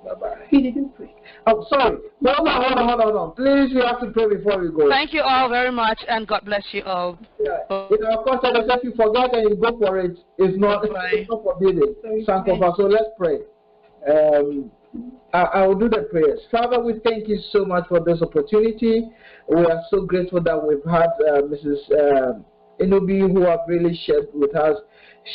Bye-bye. He didn't pray. Oh, sorry. Hold on. Please, you have to pray before we go. Thank you all very much, and God bless you all. Yeah. Of course, if you forget and you go for it, it's not forbidden. So let's pray. I will do the prayers. Father, we thank you so much for this opportunity. We are so grateful that we've had Mrs. Inobi, who have really shared with us.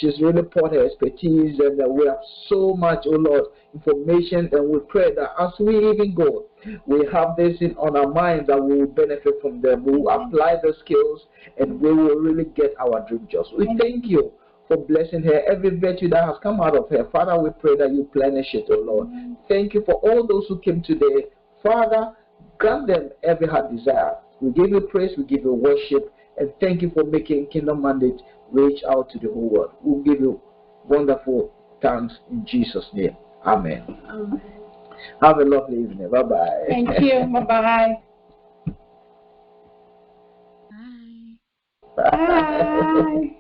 She's really poured her expertise, and we have so much, oh Lord, information, and we pray that as we even go, we have this on our minds that we will benefit from them. We will apply the skills, and we will really get our dream jobs. We thank you for blessing her, every virtue that has come out of her. Father, we pray that you plenish it, oh Lord. Thank you for all those who came today. Father, grant them every heart desire. We give you praise, we give you worship, and thank you for making Kingdom Mandate reach out to the whole world. We'll give you wonderful thanks in Jesus' name. Amen. Amen. Have a lovely evening. Bye-bye. Thank you. Bye-bye. Bye. Bye.